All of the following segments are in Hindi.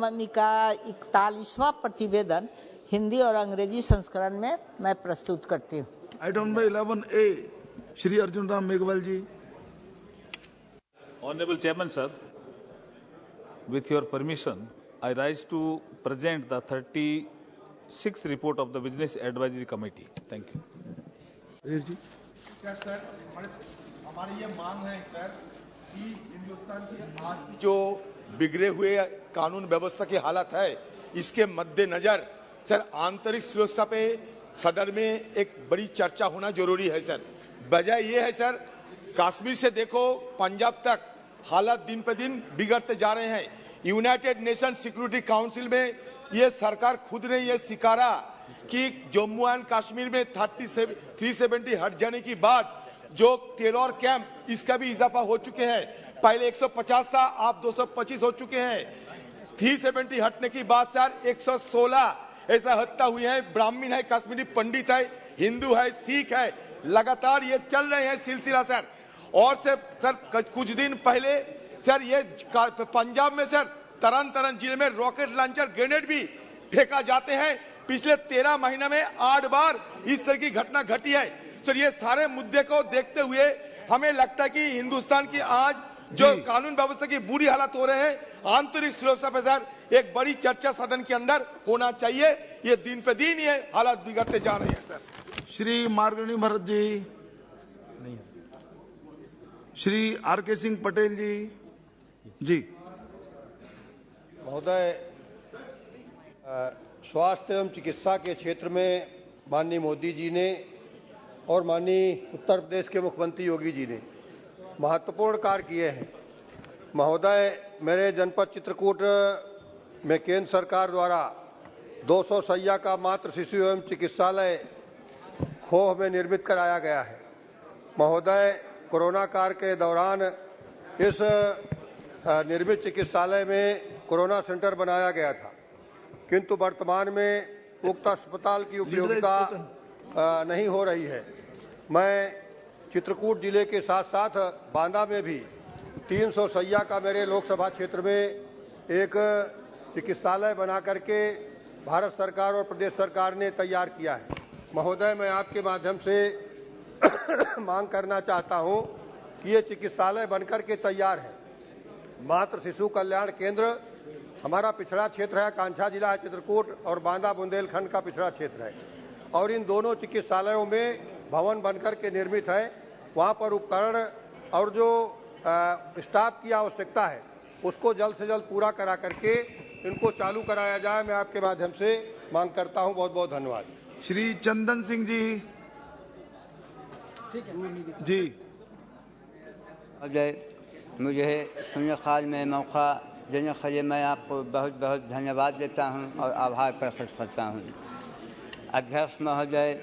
मम्मी का 41वां प्रतिवेदन हिंदी और अंग्रेजी संस्करण में मैं प्रस्तुत करती हूँ। Item number 11A, Shri Arjun Ram Meghwal ji. Honorable Chairman, sir, with your permission, I rise to present the 36th report of the Business Advisory Committee. Thank you. जी सर, हमारी ये मांग है सर कि हिंदुस्तान की आज जो बिगड़े हुए कानून व्यवस्था की हालत है, इसके मद्देनजर सर आंतरिक सुरक्षा पे सदन में एक बड़ी चर्चा होना जरूरी है सर। वजह ये है सर, कश्मीर से देखो पंजाब तक हालात दिन पे दिन बिगड़ते जा रहे हैं। यूनाइटेड नेशन सिक्योरिटी काउंसिल में ये सरकार खुद ने ये स्वीकारा कि जम्मू एंड कश्मीर में 370 हट जाने की बाद जो टेरर कैंप इसका भी इजाफा हो चुके हैं। पहले 150 था, आप 225 हो चुके हैं। 370 हटने की बाद सर 116 ऐसा हत्या हुई है। ब्राह्मण है, कश्मीरी पंडित है, हिंदू है, सिख है, लगातार ये चल रहे हैं सिलसिला सर। और सर कुछ दिन पहले सर ये पंजाब में सर तरन तारण जिले में रॉकेट लॉन्चर ग्रेनेड भी फेंका जाते हैं। पिछले 13 महीने में 8 बार इस तरह की घटना घटी है सर। ये सारे मुद्दे को देखते हुए हमें लगता है कि हिंदुस्तान की आज जो कानून व्यवस्था की बुरी हालत हो रहे हैं, आंतरिक सुरक्षा पे सर एक बड़ी चर्चा सदन के अंदर होना चाहिए। ये दिन पे दिन ये हालात बिगड़ते जा रहे हैं सर। श्री मार्गणी भरत जी, श्री आर.के. सिंह पटेल जी। महोदय, स्वास्थ्य एवं चिकित्सा के क्षेत्र में माननीय मोदी जी ने और माननीय उत्तर प्रदेश के मुख्यमंत्री योगी जी ने महत्वपूर्ण कार्य किए हैं। महोदय, मेरे जनपद चित्रकूट में केंद्र सरकार द्वारा 200 शैय्या का मातृ शिशु एवं चिकित्सालय खोह में निर्मित कराया गया है। महोदय, कोरोना काल के दौरान इस निर्मित चिकित्सालय में कोरोना सेंटर बनाया गया था, किंतु वर्तमान में उक्त अस्पताल की उपयोगिता नहीं हो रही है। मैं चित्रकूट जिले के साथ साथ बांदा में भी 300 शैय्या का मेरे लोकसभा क्षेत्र में एक चिकित्सालय बना करके भारत सरकार और प्रदेश सरकार ने तैयार किया है। महोदय, मैं आपके माध्यम से मांग करना चाहता हूं कि ये चिकित्सालय बनकर के तैयार है। मातृ शिशु कल्याण केंद्र हमारा पिछड़ा क्षेत्र है, कांछा जिला है चित्रकूट, और बांदा बुंदेलखंड का पिछड़ा क्षेत्र है, और इन दोनों चिकित्सालयों में भवन बनकर के निर्मित है। वहाँ पर उपकरण और जो स्टाफ की आवश्यकता है उसको जल्द से जल्द पूरा करा करके इनको चालू कराया जाए, मैं आपके माध्यम से मांग करता हूँ। बहुत बहुत धन्यवाद। श्री चंदन सिंह जी। अजय, मुझे शून्यकाल में मौका देने के लिए मैं आपको बहुत बहुत धन्यवाद देता हूं और आभार प्रकट करता हूं। अध्यक्ष महोदय,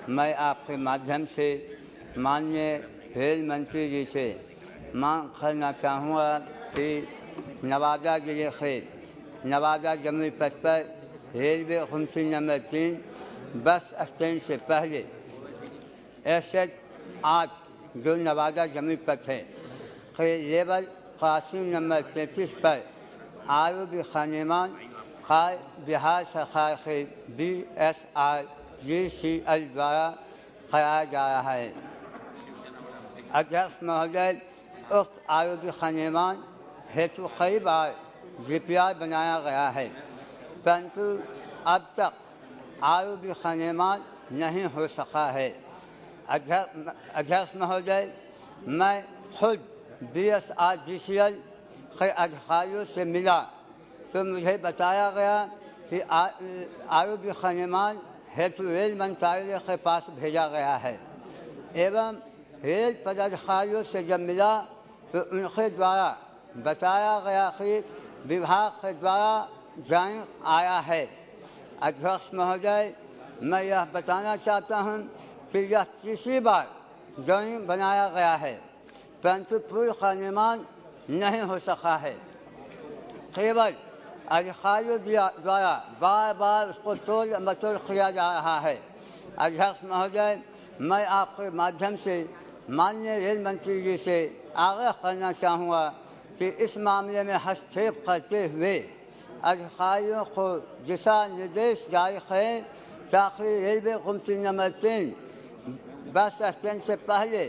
मैं आपके माध्यम से माननीय रेल मंत्री जी से मांग करना चाहूँगा कि नवादा जिले के नवादा जमुई पथ पर रेलवे खुमसी नंबर 3 बस स्टैंड से पहले एसेट 8 जो नवादा जमुई पथ है के लेवल क्रॉसिंग नंबर 33 पर आरोपी खानेमान का बिहार सरकार के BSRGCL द्वारा कराया जा रहा है। अध्यक्ष महोदय, उक्त आरोपी खानेमान हेतु कई बार GPR बनाया गया है, परंतु अब तक आरोपी खानेमान नहीं हो सका है। अध्यक्ष महोदय, मैं खुद BSRGCL के अधिकारियों से मिला तो मुझे बताया गया कि आरोपी खानेमान हेतु रेल मंत्रालय के पास भेजा गया है, एवं रेल पदाधिकारियों से जब मिला तो उनके द्वारा बताया गया कि विभाग के द्वारा जांच आया है। अध्यक्ष महोदय, मैं यह बताना चाहता हूं कि यह तीसरी बार जांच बनाया गया है, परंतु पूर्ण खानेमान नहीं हो सका है। केवल अधिकारियों द्वारा बार बार उसको तोड़ मटोड़ किया जा रहा है। अध्यक्ष महोदय, मैं आपके माध्यम से माननीय रेल मंत्री जी से आग्रह करना चाहूँगा कि इस मामले में हस्तक्षेप करते हुए अधिकारियों को दिशा निर्देश जारी करें ताकि रेलवे गुमती नंबर 3 बस स्टैंड से पहले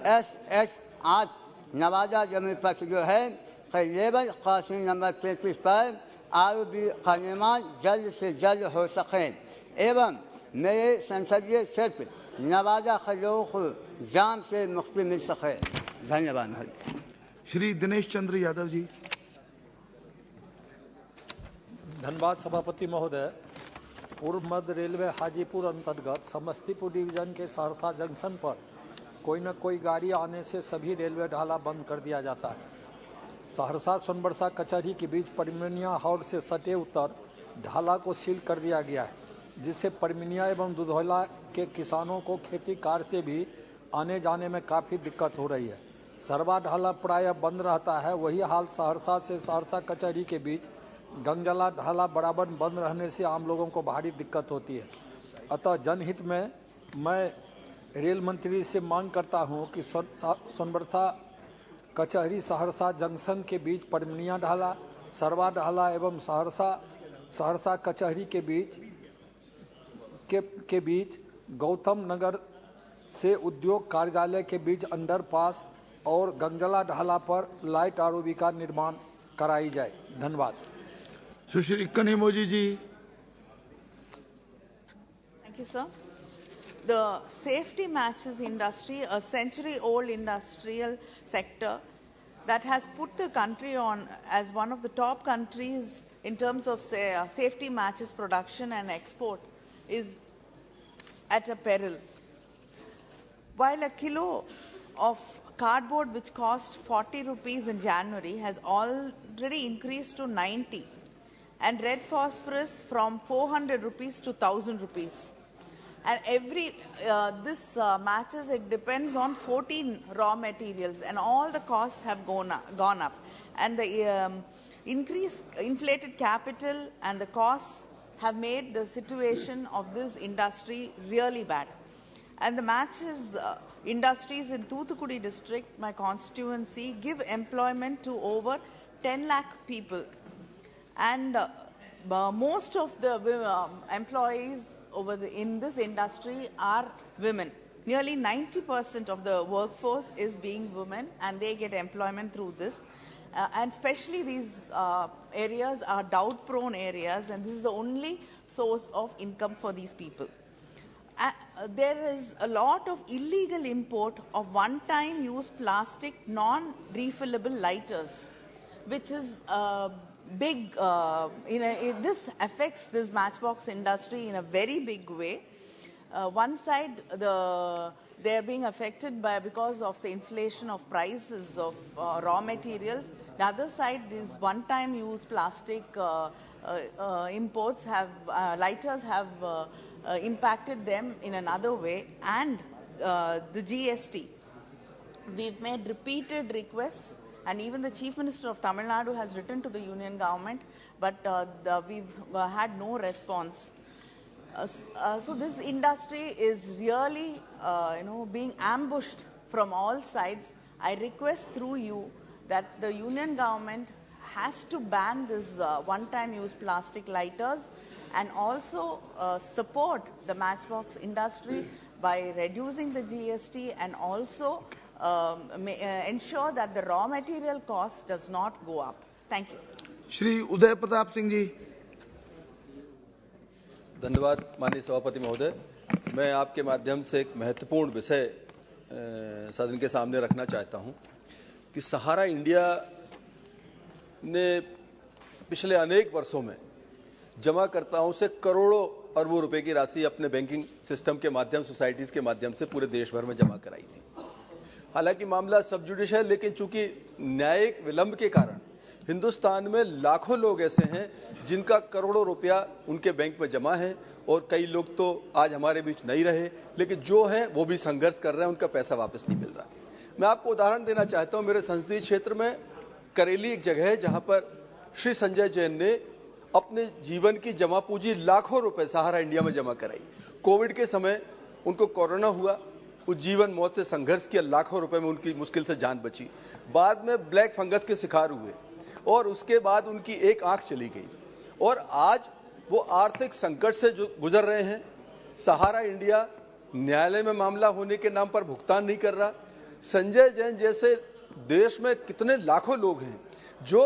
SH8 नवादा जमीन पर जो है लेवल क्रॉसिंग नंबर 33 पर ROB का निर्माण जल्द से जल्द हो सके एवं मेरे संसदीय क्षेत्र नवादा के लोगों को जाम से मुक्ति मिल सके। धन्यवाद। श्री दिनेश चंद्र यादव जी। धन्यवाद सभापति महोदय। पूर्व मध्य रेलवे हाजीपुर अंतर्गत समस्तीपुर डिवीजन के सहरसा जंक्शन पर कोई न कोई गाड़ी आने से सभी रेलवे ढाला बंद कर दिया जाता है। सहरसा सोनबरसा कचहरी के बीच परमिनिया हाउस से सटे उत्तर ढाला को सील कर दिया गया है, जिससे परमिनिया एवं दुधौला के किसानों को खेती कार्य से भी आने जाने में काफ़ी दिक्कत हो रही है। सरवा ढाला प्रायः बंद रहता है, वही हाल सहरसा से सहरसा कचहरी के बीच गंगजला ढाला बराबर बंद रहने से आम लोगों को भारी दिक्कत होती है। अतः जनहित में मैं रेल मंत्री से मांग करता हूं कि सोनबरसा कचहरी सहरसा जंक्शन के बीच परमिनिया ढाला, सरवा ढाला एवं सहरसा कचहरी के बीच गौतम नगर से उद्योग कार्यालय के बीच अंडरपास और गंगजला ढाला पर लाइट ROB का निर्माण कराई जाए। धन्यवाद। सुश्री कनिमोजी जी। Thank you, sir. The safety matches industry, a century-old industrial sector that has put the country on as one of the top countries in terms of safety matches production and export, is at a peril. While a kilo of cardboard which cost 40 rupees in January has already increased to 90, and red phosphorus from 400 rupees to 1000 rupees. And this matches, it depends on 14 raw materials, and all the costs have gone up. And the inflated capital and the costs have made the situation of this industry really bad. And the matches industries in Thoothukudi district, my constituency, give employment to over 10 lakh people. And most of the employees in this industry are women. Nearly 90% of the workforce is being women, and they get employment through this. And especially these areas are drought-prone areas, and this is the only source of income for these people. There is a lot of illegal import of one-time use plastic non-refillable lighters, which is big. This affects this matchbox industry in a very big way. One side, they're being affected because of the inflation of prices of raw materials. The other side, these one-time use plastic imports lighters have impacted them in another way. And the GST, we've made repeated requests, and even the Chief Minister of Tamil Nadu has written to the Union government, but we've had no response. So this industry is really, being ambushed from all sides. I request through you that the Union government has to ban this one-time use plastic lighters, and also support the matchbox industry by reducing the GST, and also ensure that the raw material cost does not go up. Thank you. Shri Uday Pratap Singh ji. धन्यवाद माननीय सभापति महोदय। मैं आपके माध्यम से एक महत्वपूर्ण विषय सदन के सामने रखना चाहता हूं कि सहारा इंडिया ने पिछले अनेक वर्षों में जमाकर्ताओं से करोड़ों अरबों रुपए की राशि अपने बैंकिंग सिस्टम के माध्यम, सोसाइटीज के माध्यम से पूरे देश भर में जमा कराई थी। हालांकि मामला सब जुडिशियल, लेकिन चूंकि न्यायिक विलंब के कारण हिंदुस्तान में लाखों लोग ऐसे हैं जिनका करोड़ों रुपया उनके बैंक में जमा है, और कई लोग तो आज हमारे बीच नहीं रहे, लेकिन जो हैं वो भी संघर्ष कर रहे हैं, उनका पैसा वापस नहीं मिल रहा। मैं आपको उदाहरण देना चाहता हूं। मेरे संसदीय क्षेत्र में करेली एक जगह है जहां पर श्री संजय जैन ने अपने जीवन की जमा पूंजी लाखों रुपए सहारा इंडिया में जमा कराई। कोविड के समय उनको कोरोना हुआ, उस जीवन मौत से संघर्ष किया, लाखों रुपए में उनकी मुश्किल से जान बची। बाद में ब्लैक फंगस के शिकार हुए और उसके बाद उनकी एक आंख चली गई। और आज वो आर्थिक संकट से जो गुजर रहे हैं। सहारा इंडिया न्यायालय में मामला होने के नाम पर भुगतान नहीं कर रहा। संजय जैन जैसे देश में कितने लाखों लोग हैं जो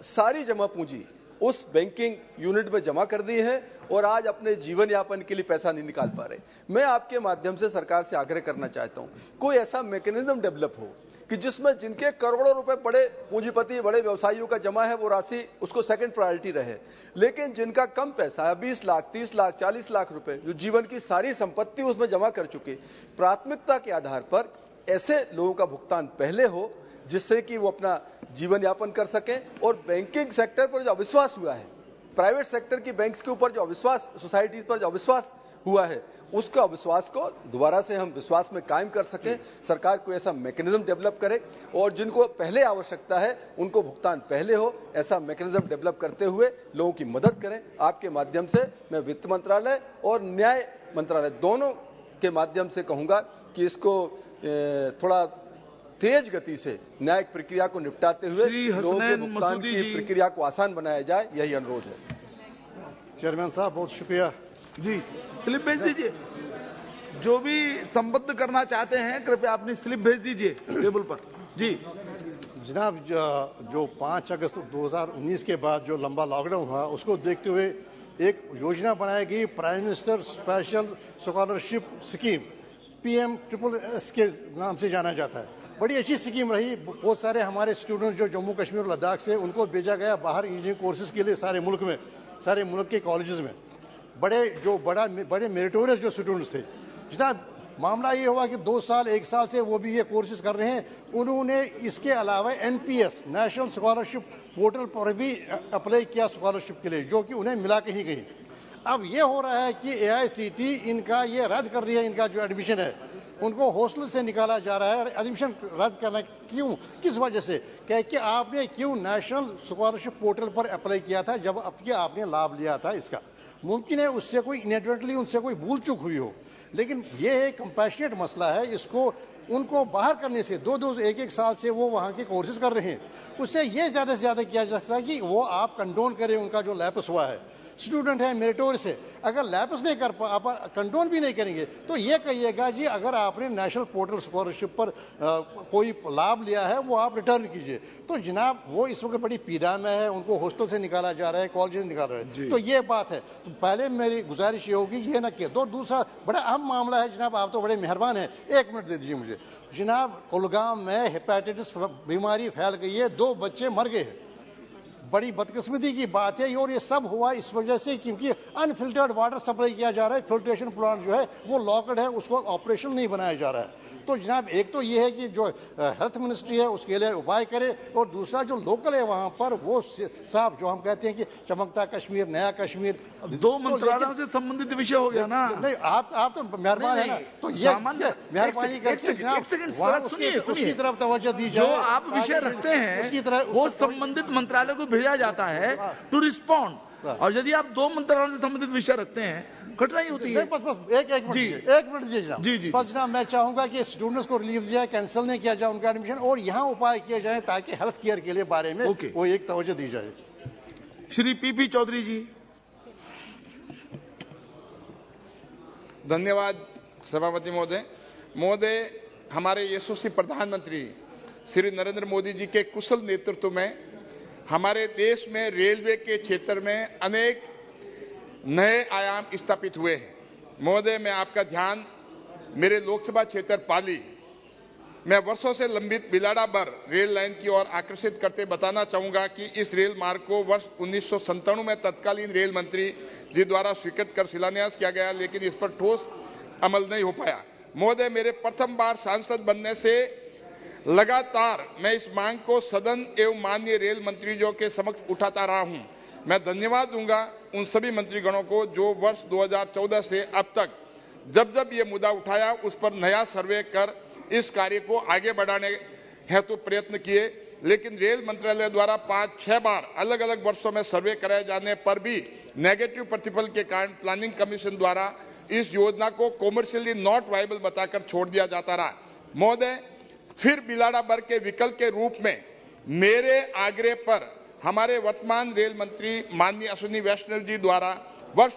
सारी जमा पूंजी उस बैंकिंग यूनिट में जमा कर दी है और आज अपने जीवन यापन के लिए पैसा नहीं निकाल पा रहे। मैं आपके माध्यम से सरकार से आग्रह करना चाहता हूं, कोई ऐसा मैकेनिज्म डेवलप हो कि जिसमें जिनके करोड़ों रुपए बड़े पूंजीपति बड़े व्यवसायियों का जमा है वो राशि उसको सेकंड प्रायोरिटी रहे, लेकिन जिनका कम पैसा है 20 लाख 30 लाख 40 लाख रुपए जो जीवन की सारी संपत्ति उसमें जमा कर चुके, प्राथमिकता के आधार पर ऐसे लोगों का भुगतान पहले हो जिससे कि वो अपना जीवन यापन कर सकें। और बैंकिंग सेक्टर पर जो अविश्वास हुआ है, प्राइवेट सेक्टर की बैंक्स के ऊपर जो अविश्वास, सोसाइटीज पर जो अविश्वास हुआ है, उसका अविश्वास को दोबारा से हम विश्वास में कायम कर सकें। सरकार कोई ऐसा मैकेनिज्म डेवलप करे और जिनको पहले आवश्यकता है उनको भुगतान पहले हो, ऐसा मैकेनिज्म डेवलप करते हुए लोगों की मदद करें। आपके माध्यम से मैं वित्त मंत्रालय और न्याय मंत्रालय दोनों के माध्यम से कहूंगा कि इसको थोड़ा तेज गति से न्यायिक प्रक्रिया को निपटाते हुए लोगों के भुगतान की प्रक्रिया को आसान बनाया जाए, यही अनुरोध है। चेयरमैन साहब बहुत शुक्रिया जी। स्लिप भेज दीजिए, जो भी संबद्ध करना चाहते हैं कृपया अपनी स्लिप भेज दीजिए टेबल पर। जी जनाब, जो 5 अगस्त 2019 के बाद जो लंबा लॉकडाउन हुआ उसको देखते हुए एक योजना बनाई गई, prime minister special scholarship scheme, PM-SSS के नाम से जाना जाता है। बड़ी अच्छी स्कीम रही। बहुत सारे हमारे स्टूडेंट जो जम्मू कश्मीर और लद्दाख से उनको भेजा गया बाहर इंजीनियरिंग कोर्सेज के लिए सारे मुल्क में, सारे मुल्क के कॉलेजेस में। बड़े मेरिटोरियस जो स्टूडेंट्स थे। जनाब, मामला ये हुआ कि 2 साल 1 साल से वो भी ये कोर्सेज कर रहे हैं। उन्होंने इसके अलावा NPS नेशनल स्कॉलरशिप पोर्टल पर भी अप्लाई किया स्कॉलरशिप के लिए, जो कि उन्हें मिला कहीं कहीं। अब ये हो रहा है कि AICT इनका ये रद्द कर रही है, इनका जो एडमिशन है उनको हॉस्टल से निकाला जा रहा है। एडमिशन रद्द करना क्यों, किस वजह से? क्या कि आपने क्यों नेशनल स्कॉलरशिप पोर्टल पर अप्लाई किया था जब अब कि आपने लाभ लिया था इसका? मुमकिन है उससे कोई इनएडवर्टली उनसे कोई भूल चूक हुई हो, लेकिन ये एक कंपैशनेट मसला है। इसको उनको बाहर करने से 2-2 1-1 साल से वो वहाँ के कोर्सेज कर रहे हैं, उससे ये ज़्यादा से ज़्यादा किया जा सकता है कि वो आप कंडोन करें उनका जो लैप्स हुआ है। स्टूडेंट है मेरिटोरियस है, अगर लैप्स नहीं कर पा, आप कंडोन भी नहीं करेंगे तो ये कहिएगा जी अगर आपने नेशनल पोर्टल स्कॉलरशिप पर कोई लाभ लिया है वो आप रिटर्न कीजिए। तो जनाब वो इस वक्त बड़ी पीड़ा में है, उनको हॉस्टल से निकाला जा रहा है, कॉलेज से निकाल रहा है। तो ये बात है। तो पहले मेरी गुजारिश ये होगी ये ना किया। दूसरा बड़ा अहम मामला है जनाब, आप तो बड़े मेहरबान हैं, 1 मिनट दे दीजिए मुझे। जनाब, कुलगाम में हेपेटाइटिस बीमारी फैल गई है, 2 बच्चे मर गए हैं। बड़ी बदकिस्मती की बात है और ये सब हुआ इस वजह से क्योंकि अनफिल्टर्ड वाटर सप्लाई किया जा रहा है। फिल्ट्रेशन प्लांट जो है वो लॉकड है, उसको ऑपरेशन नहीं बनाया जा रहा है। तो जनाब एक तो ये है कि जो हेल्थ मिनिस्ट्री है उसके लिए उपाय करे, और दूसरा जो लोकल है वहाँ पर वो साहब जो हम कहते हैं कि चमकता कश्मीर, नया कश्मीर, 2 मंत्रालयों से संबंधित विषय हो गया ना। नहीं, आप तो मेहरबान है ना, तो ये मेहरबानी करके उसकी तरफ तवज्जो दी जाए। जो आप विषय रखते हैं उसकी तरफ वो संबंधित मंत्रालय को भेजा जाता है टू रिस्पॉन्ड, और यदि आप 2 मंत्रालयों से संबंधित विषय रखते हैं कठिनाई होती है। बस एक मिनट दीजिए जनाब। जी। बस जनाब मैं चाहूंगा कि स्टूडेंट्स को रिलीफ दिया जाए, कैंसिल नहीं किया जाए उनका एडमिशन, और यहाँ उपाय किए जाए ताकि हेल्थ केयर के लिए बारे में वो एक तवज्जो दी जाए। श्री PP चौधरी जी। धन्यवाद सभापति महोदय। हमारे यशस्वी प्रधानमंत्री श्री नरेंद्र मोदी जी के कुशल नेतृत्व में हमारे देश में रेलवे के क्षेत्र में अनेक नए आयाम स्थापित हुए हैं। महोदय, मैं आपका ध्यान मेरे लोकसभा क्षेत्र पाली में वर्षों से लंबित बिलाड़ाबर रेल लाइन की ओर आकर्षित करते बताना चाहूंगा कि इस रेल मार्ग को वर्ष 1997 में तत्कालीन रेल मंत्री जी द्वारा स्वीकृत कर शिलान्यास किया गया, लेकिन इस पर ठोस अमल नहीं हो पाया। महोदय, मेरे प्रथम बार सांसद बनने से लगातार मैं इस मांग को सदन एवं माननीय रेल मंत्रियों के समक्ष उठाता रहा हूं। मैं धन्यवाद दूंगा उन सभी मंत्रीगणों को जो वर्ष 2014 से अब तक जब ये मुद्दा उठाया उस पर नया सर्वे कर इस कार्य को आगे बढ़ाने हेतु प्रयत्न किए, लेकिन रेल मंत्रालय द्वारा 5-6 बार अलग अलग वर्षों में सर्वे कराए जाने पर भी नेगेटिव प्रतिफल के कारण प्लानिंग कमीशन द्वारा इस योजना को कॉमर्शियली नॉट वायबल बताकर छोड़ दिया जाता रहा। महोदय, फिर बिलाड़ाबर के विकल्प के रूप में मेरे आग्रह पर हमारे वर्तमान रेल मंत्री माननीय अश्विनी वैष्णव जी द्वारा वर्ष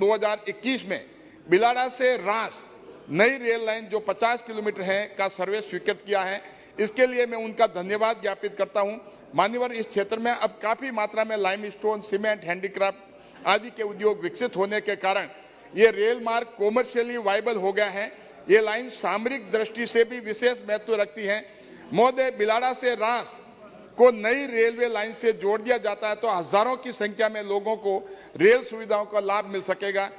2021 में बिलाड़ा से रास नई रेल लाइन जो 50 किलोमीटर है का सर्वे स्वीकृत किया है। इसके लिए मैं उनका धन्यवाद ज्ञापित करता हूं। मान्यवर, इस क्षेत्र में अब काफी मात्रा में लाइमस्टोन, सीमेंट, हैंडीक्राफ्ट आदि के उद्योग विकसित होने के कारण ये रेल मार्ग कॉमर्शियली वायबल हो गया है। ये लाइन सामरिक दृष्टि से भी विशेष महत्व रखती है। महोदय, बिलाड़ा से रास को नई रेलवे लाइन से जोड़ दिया जाता है तो हजारों की संख्या में लोगों को रेल सुविधाओं का लाभ मिल सकेगा।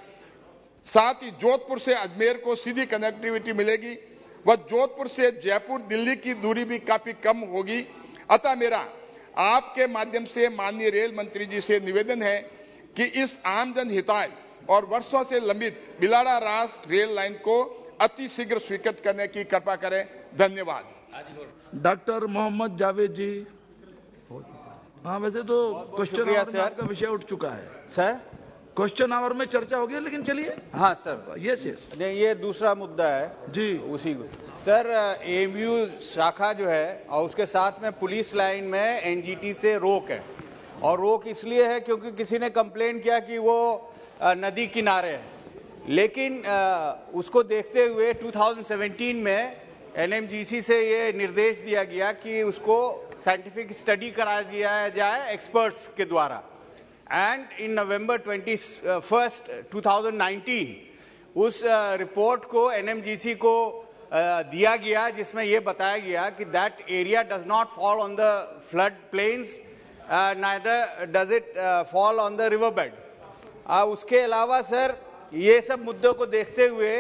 साथ ही जोधपुर से अजमेर को सीधी कनेक्टिविटी मिलेगी व जोधपुर से जयपुर, दिल्ली की दूरी भी काफी कम होगी। अतः मेरा आपके माध्यम से माननीय रेल मंत्री जी से निवेदन है कि इस आमजन हिताय और वर्षों से लंबित बिलाड़ा रास रेल लाइन को अति शीघ्र स्वीकृत करने की कृपा करें। धन्यवाद। डॉक्टर मोहम्मद जावेद जी। हाँ, वैसे तो क्वेश्चन आवर में आपका विषय उठ चुका है सर। क्वेश्चन आवर में चर्चा हो गई, लेकिन चलिए। हाँ सर, यस यस, नहीं ये दूसरा मुद्दा है जी उसी को। सर, एएमयू शाखा जो है और उसके साथ में पुलिस लाइन में एनजीटी से रोक है, और रोक इसलिए है क्योंकि किसी ने कंप्लेन किया कि वो नदी किनारे है। लेकिन उसको देखते हुए 2017 में एनएमजीसी से ये निर्देश दिया गया कि उसको साइंटिफिक स्टडी करा दिया जाए एक्सपर्ट्स के द्वारा। एंड इन नवंबर 21 2019 उस रिपोर्ट को एनएमजीसी को दिया गया, जिसमें ये बताया गया कि that area does not fall on the flood plains, neither does it fall on the river bed. उसके अलावा सर, ये सब मुद्दों को देखते हुए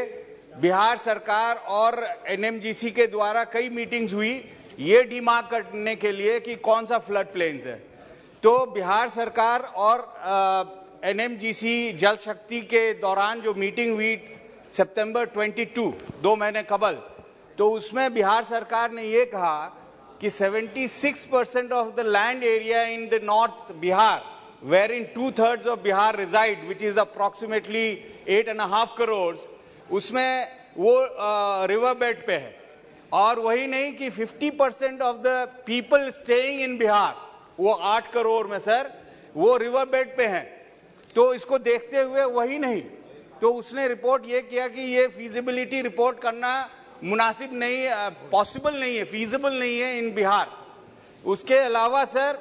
बिहार सरकार और एनएमजीसी के द्वारा कई मीटिंग्स हुई ये डिमार्क करने के लिए कि कौन सा फ्लड प्लेन्स है। तो बिहार सरकार और एनएमजीसी जल शक्ति के दौरान जो मीटिंग हुई सितंबर 22, 2 महीने कबल, तो उसमें बिहार सरकार ने ये कहा कि 76% of the land area in the north Bihar wherein 2/3 of Bihar reside, which is approximately 8.5 crores, उसमें वो रिवर बेड पे है। और वही नहीं कि 50% of the people staying in Bihar, वो 8 करोड़ में सर, वो रिवर बेड पे हैं। तो इसको देखते हुए वही नहीं, तो उसने रिपोर्ट ये किया कि ये फीजिबिलिटी रिपोर्ट करना मुनासिब नहीं, पॉसिबल नहीं है, फीजिबल नहीं है इन बिहार। उसके अलावा सर,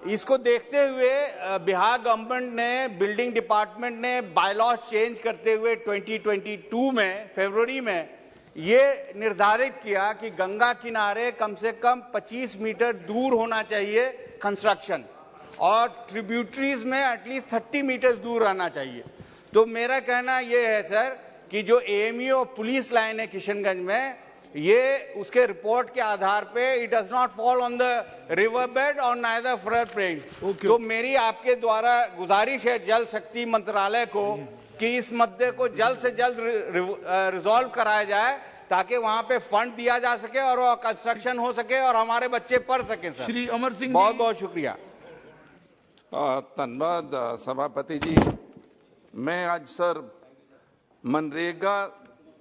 इसको देखते हुए बिहार गवर्नमेंट ने, बिल्डिंग डिपार्टमेंट ने बायलॉज चेंज करते हुए 2022 में फरवरी में ये निर्धारित किया कि गंगा किनारे कम से कम 25 मीटर दूर होना चाहिए कंस्ट्रक्शन, और ट्रिब्यूटरीज में एटलीस्ट 30 मीटर दूर रहना चाहिए। तो मेरा कहना ये है सर कि जो एएमयू पुलिस लाइन है किशनगंज में, ये उसके रिपोर्ट के आधार पे it does not fall on the river bed और नाइदर फ्लड प्लेन। तो मेरी आपके द्वारा गुजारिश है जल शक्ति मंत्रालय को कि इस मुद्दे को जल्द से जल्द रिजॉल्व कराया जाए, ताकि वहां पे फंड दिया जा सके और कंस्ट्रक्शन हो सके और हमारे बच्चे पढ़ सके। सर, श्री अमर सिंह, बहुत बहुत शुक्रिया। धन्यवाद सभापति जी। मैं आज सर मनरेगा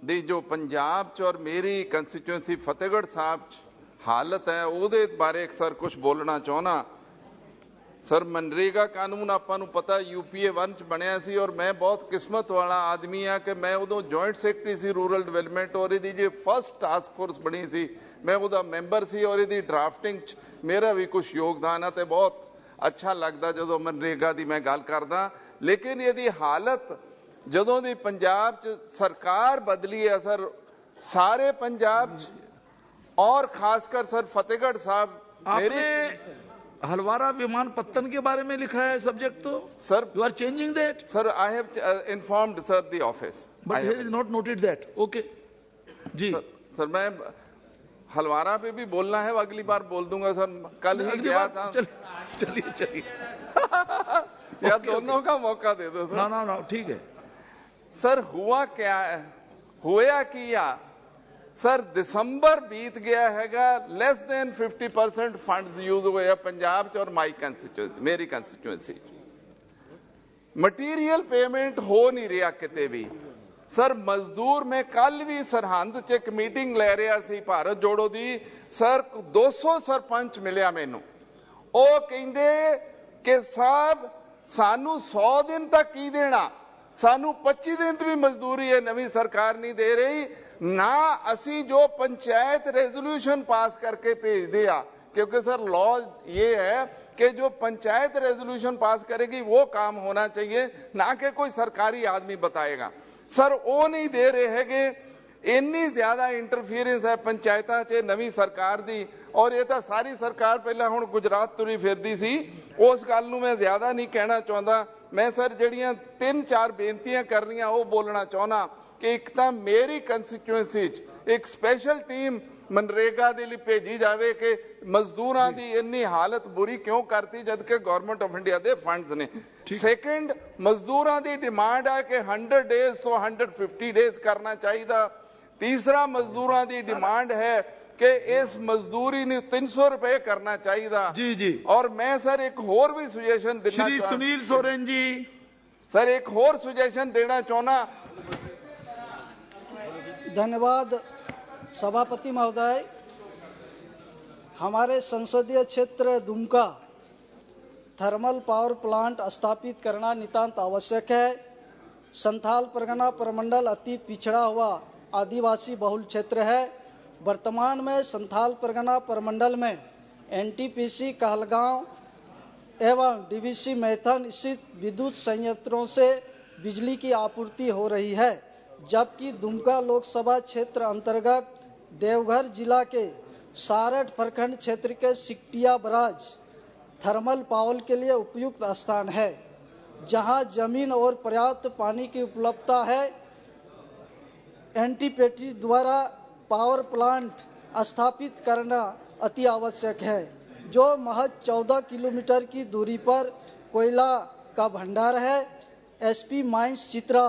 ਦੀ ਜੋ ਪੰਜਾਬ ਚ ਔਰ ਮੇਰੀ ਕੰਸਟੀਚੁਐਂਸੀ ਫਤਿਹਗੜ੍ਹ ਸਾਹਿਬ ਚ ਹਾਲਤ ਹੈ ਉਹਦੇ ਬਾਰੇ ਸਰ ਕੁਝ ਬੋਲਣਾ ਚਾਹੁੰਦਾ। ਸਰ, ਮਨਰੇਗਾ ਕਾਨੂੰਨ ਆਪਾਂ ਨੂੰ ਪਤਾ UPA 1 ਚ ਬਣਿਆ ਸੀ, ਔਰ ਮੈਂ ਬਹੁਤ ਕਿਸਮਤ ਵਾਲਾ ਆਦਮੀ ਆ ਕਿ ਮੈਂ ਉਦੋਂ ਜੁਆਇੰਟ ਸੈਕਟਰੀ ਸੀ ਰੂਰਲ ਡਿਵੈਲਪਮੈਂਟ, ਔਰ ਇਹਦੀ ਜੇ ਫਸਟ ਟਾਸਕ ਫੋਰਸ ਬਣੀ ਸੀ ਮੈਂ ਉਹਦਾ ਮੈਂਬਰ ਸੀ, ਔਰ ਇਹਦੀ ਡਰਾਫਟਿੰਗ ਚ ਮੇਰਾ ਵੀ ਕੁਝ ਯੋਗਦਾਨ ਹੈ ਤੇ ਬਹੁਤ ਅੱਛਾ ਲੱਗਦਾ ਜਦੋਂ ਮਨਰੇਗਾ ਦੀ ਮੈਂ ਗੱਲ ਕਰਦਾ। ਲੇਕਿਨ ਇਹਦੀ ਹਾਲਤ ਜਦੋਂ ਦੀ ਪੰਜਾਬ ਚ ਸਰਕਾਰ ਬਦਲੀ ਹੈ ਸਰ, ਸਾਰੇ ਪੰਜਾਬ ਚ और खासकर सर फतेहगढ़ साहब, आपने हलवारा विमानपत्तन के बारे में लिखा है सब्जेक्ट, तो sir you are changing that. Sir I have informed sir the office, but here is not noted that. Okay जी सर, मैं हलवारा पे भी बोलना है, अगली बार बोल दूंगा सर। कल ही गया था। चलिए चलिए या दोनों का मौका दे दो। ना ना ना, ठीक है सर। हुआ क्या है, होया किया सर, दिसंबर बीत गया हैगा, लेस देन 50% फंड्स यूज हुए हैं पंजाब और माई कंस्टिट्यूएंसी, मेरी कंस्टिट्यूएंसी। मटीरियल पेमेंट हो नहीं रहा किते भी सर। मजदूर में कल भी सरहंद च एक मीटिंग ले रहा सी भारत जोड़ो दी सर, 200 सरपंच मिलिया मैनू, ਉਹ ਕਹਿੰਦੇ ਕਿ ਸਾਹਿਬ ਸਾਨੂੰ 100 ਦਿਨ ਤੱਕ ਕੀ ਦੇਣਾ, ਸਾਨੂੰ 25 ਦਿਨ ਦੀ ਵੀ ਮਜ਼ਦੂਰੀ ਇਹ ਨਵੀਂ ਸਰਕਾਰ ਨਹੀਂ ਦੇ ਰਹੀ ਨਾ। ਅਸੀਂ ਜੋ पंचायत रेजोल्यूशन पास करके भेजते आ, क्योंकि सर लॉ ये है कि जो पंचायत रेजोल्यूशन पास करेगी वो काम होना चाहिए, ना कि कोई सरकारी आदमी बताएगा। सर वो नहीं दे रहे है कि इन्नी ज्यादा इंटरफीरेंस है पंचायतां च नवीं सरकार दी। और ये तो सारी सरकार पहला हुण गुजरात तुरी फिरदी सी, उस गल नूं मैं ज्यादा नहीं कहना चाहता। मैं सर जड़ियां 3-4 बेनतियां करनियां वो बोलना चाहना कि एक तो मेरी कंस्टिट्यूएंसी एक स्पेशल टीम मनरेगा दे लई भेजी जाए कि मजदूरां दी इन्नी हालत बुरी क्यों करती जबकि government of India they funds ने। सेकंड, मजदूरां दी डिमांड है कि 100 डेज तो 150 डेज करना चाहिए। तीसरा, मजदूरां दी डिमांड है कि इस मजदूरी ने 300 रुपए करना चाहिए। जी जी। और मैं सर एक होर भी सुजेशन देना श्री सुनील सोरेन जी, सर एक होर सुजेशन देना चाहना। धन्यवाद सभापति महोदय। हमारे संसदीय क्षेत्र दुमका थर्मल पावर प्लांट स्थापित करना नितांत आवश्यक है। संथाल परगना प्रमंडल अति पिछड़ा हुआ आदिवासी बहुल क्षेत्र है। वर्तमान में संथाल परगना प्रमंडल में एनटीपीसी कहलगांव एवं डीवीसी मैथन स्थित विद्युत संयंत्रों से बिजली की आपूर्ति हो रही है, जबकि दुमका लोकसभा क्षेत्र अंतर्गत देवघर जिला के सारठ प्रखंड क्षेत्र के सिकटिया बराज थर्मल पावर के लिए उपयुक्त स्थान है, जहां जमीन और पर्याप्त पानी की उपलब्धता है। एनटीपीसी द्वारा पावर प्लांट स्थापित करना अति आवश्यक है, जो महज 14 किलोमीटर की दूरी पर कोयला का भंडार है। एसपी माइंस चित्रा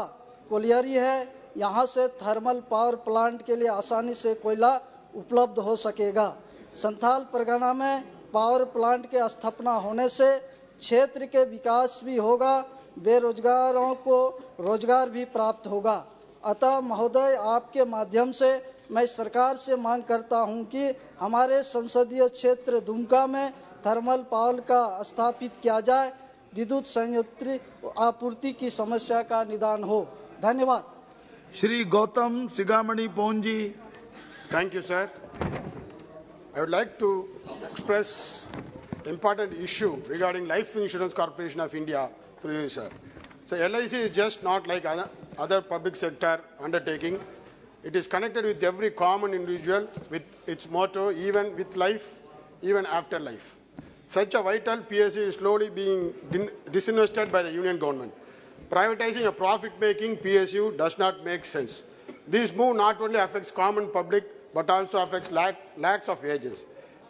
कोलियरी है। यहाँ से थर्मल पावर प्लांट के लिए आसानी से कोयला उपलब्ध हो सकेगा। संथाल परगना में पावर प्लांट के स्थापना होने से क्षेत्र के विकास भी होगा, बेरोजगारों को रोजगार भी प्राप्त होगा। अतः महोदय, आपके माध्यम से मैं सरकार से मांग करता हूं कि हमारे संसदीय क्षेत्र दुमका में थर्मल पावर का स्थापित किया जाए, विद्युत संयंत्र आपूर्ति की समस्या का निदान हो। धन्यवाद। Shri Gautam सिगामणि Ponzi. Thank you, sir. I would like to express important issue regarding Life Insurance Corporation of India through you, sir. So LIC is just not like other public sector undertaking. It is connected with every common individual with its motto, even with life, even after life. Such a vital PSU is slowly being disinvested by the union government. Privatizing a profit-making PSU does not make sense. This move not only affects common public, but also affects lakhs of agents.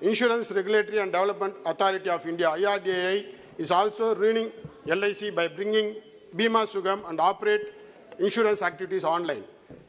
Insurance Regulatory and Development Authority of India, IRDAI, is also ruining LIC by bringing Bima Sugam and operate insurance activities online.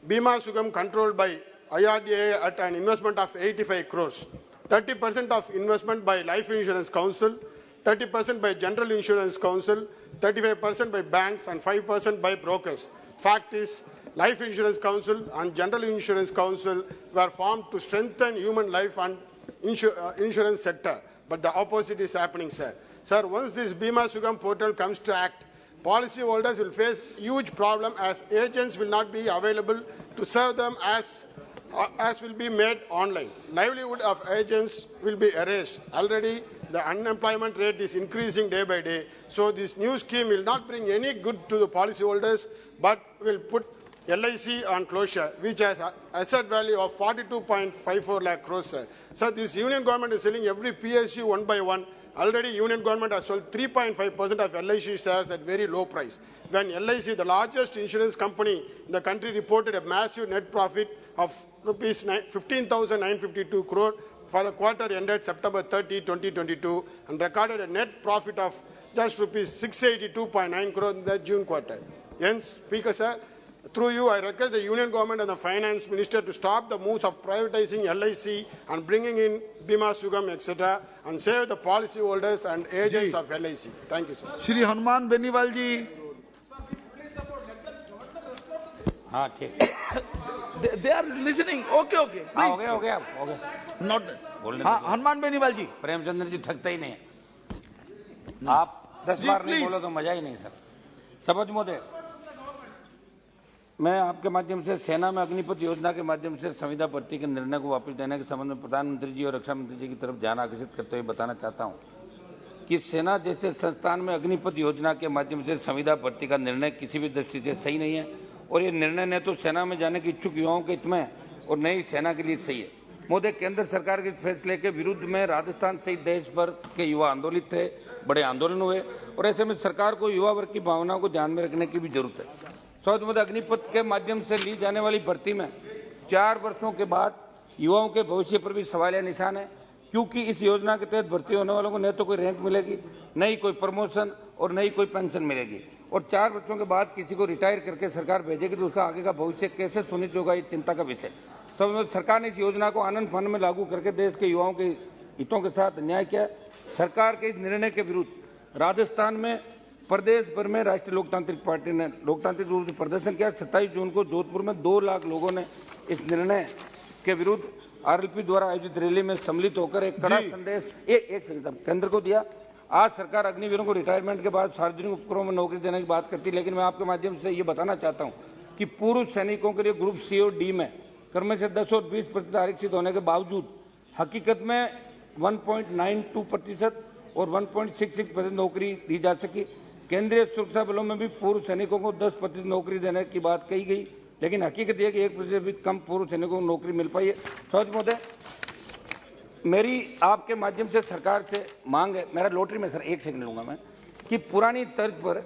Bima Sugam, controlled by IRDAI at an investment of 85 crores. 30% of investment by Life Insurance Council, 30% by General Insurance Council, 35% by banks, and 5% by brokers. Fact is, Life Insurance Council and General Insurance Council were formed to strengthen human life and insurance sector, but the opposite is happening, sir. Sir, once this Bima Sugam portal comes to act, policyholders will face huge problem as agents will not be available to serve them as will be made online. Livelihood of agents will be erased. Already, the unemployment rate is increasing day by day, so this new scheme will not bring any good to the policyholders, but will put LIC on closure, which has an asset value of 42.54 lakh crores, sir. So this union government is selling every PSU one by one. Already union government has sold 3.5% of LIC shares at very low price. When LIC, the largest insurance company in the country, reported a massive net profit of rupees 15,952 crore for the quarter ended September 30, 2022, and recorded a net profit of just rupees 682.9 crore in the June quarter. Hence, Speaker, sir, through you, I request the Union Government and the Finance Minister to stop the moves of privatizing LIC and bringing in Bima Sugam, etc., and save the policyholders and agents of LIC. Thank you, sir. Shri Hanuman Beniwal ji. हाँ ठीक। They are listening. Okay, okay. हाँ हो गया। Not. हाँ हनुमान बेनीवाल जी। प्रेमचंद्र जी थकते ही नहीं। आप 10 बार नहीं बोलो तो मजा ही नहीं सर। सभापति महोदय, मैं आपके माध्यम से सेना में अग्निपथ योजना के माध्यम से संविदा भर्ती के निर्णय को वापस देने के संबंध में प्रधानमंत्री जी और रक्षा मंत्री जी की तरफ ध्यान आकर्षित करते हुए बताना चाहता हूं कि सेना जैसे संस्थान में अग्निपथ योजना के माध्यम से संविदा भर्ती का निर्णय किसी भी दृष्टि से सही नहीं है और ये निर्णय न तो सेना में जाने के इच्छुक युवाओं के हित में और नई सेना के लिए सही है। महोदय, केंद्र सरकार के फैसले के विरुद्ध में राजस्थान सहित देश भर के युवा आंदोलित थे, बड़े आंदोलन हुए और ऐसे में सरकार को युवा वर्ग की भावनाओं को ध्यान में रखने की भी जरूरत है। सभापति महोदय, अग्निपथ के माध्यम से ली जाने वाली भर्ती में 4 वर्षों के बाद युवाओं के भविष्य पर भी सवालिया निशान है, क्योंकि इस योजना के तहत भर्ती होने वालों को न तो कोई रैंक मिलेगी, न ही कोई प्रमोशन और न ही कोई पेंशन मिलेगी और 4 वर्षों के बाद किसी को रिटायर करके सरकार भेजेगी तो उसका आगे का भविष्य कैसे सुनिश्चित होगा, ये चिंता का विषय। सरकार ने इस योजना को आनंद फन में लागू करके देश के युवाओं के हितों के साथ अन्याय किया। सरकार के इस निर्णय के विरुद्ध राजस्थान में प्रदेश भर में राष्ट्रीय लोकतांत्रिक पार्टी ने लोकतांत्रिक रूप से प्रदर्शन किया। 27 जून को जोधपुर में 2 लाख लोगों ने इस निर्णय के विरुद्ध आरएलपी द्वारा आयोजित रैली में सम्मिलित होकर एक कड़ा संदेश एक केंद्र को दिया। आज सरकार अग्निवीरों को रिटायरमेंट के बाद सार्वजनिक उपक्रमों में नौकरी देने की बात करती है, लेकिन मैं आपके माध्यम से ये बताना चाहता हूँ कि पूर्व सैनिकों के लिए ग्रुप सी और डी में कर्म से 10 और 20% आरक्षित होने के बावजूद हकीकत में 1.92% और 1.66% नौकरी दी जा सकी। केंद्रीय सुरक्षा बलों में भी पूर्व सैनिकों को 10% नौकरी देने की बात कही गई, लेकिन हकीकत यह कि 1% भी कम पूर्व सैनिकों को नौकरी मिल पाई है। सभापति महोदय, मेरी आपके माध्यम से सरकार से मांग है, मेरा लॉटरी में सर 1 सेकंड लूंगा मैं, कि पुरानी तर्ज पर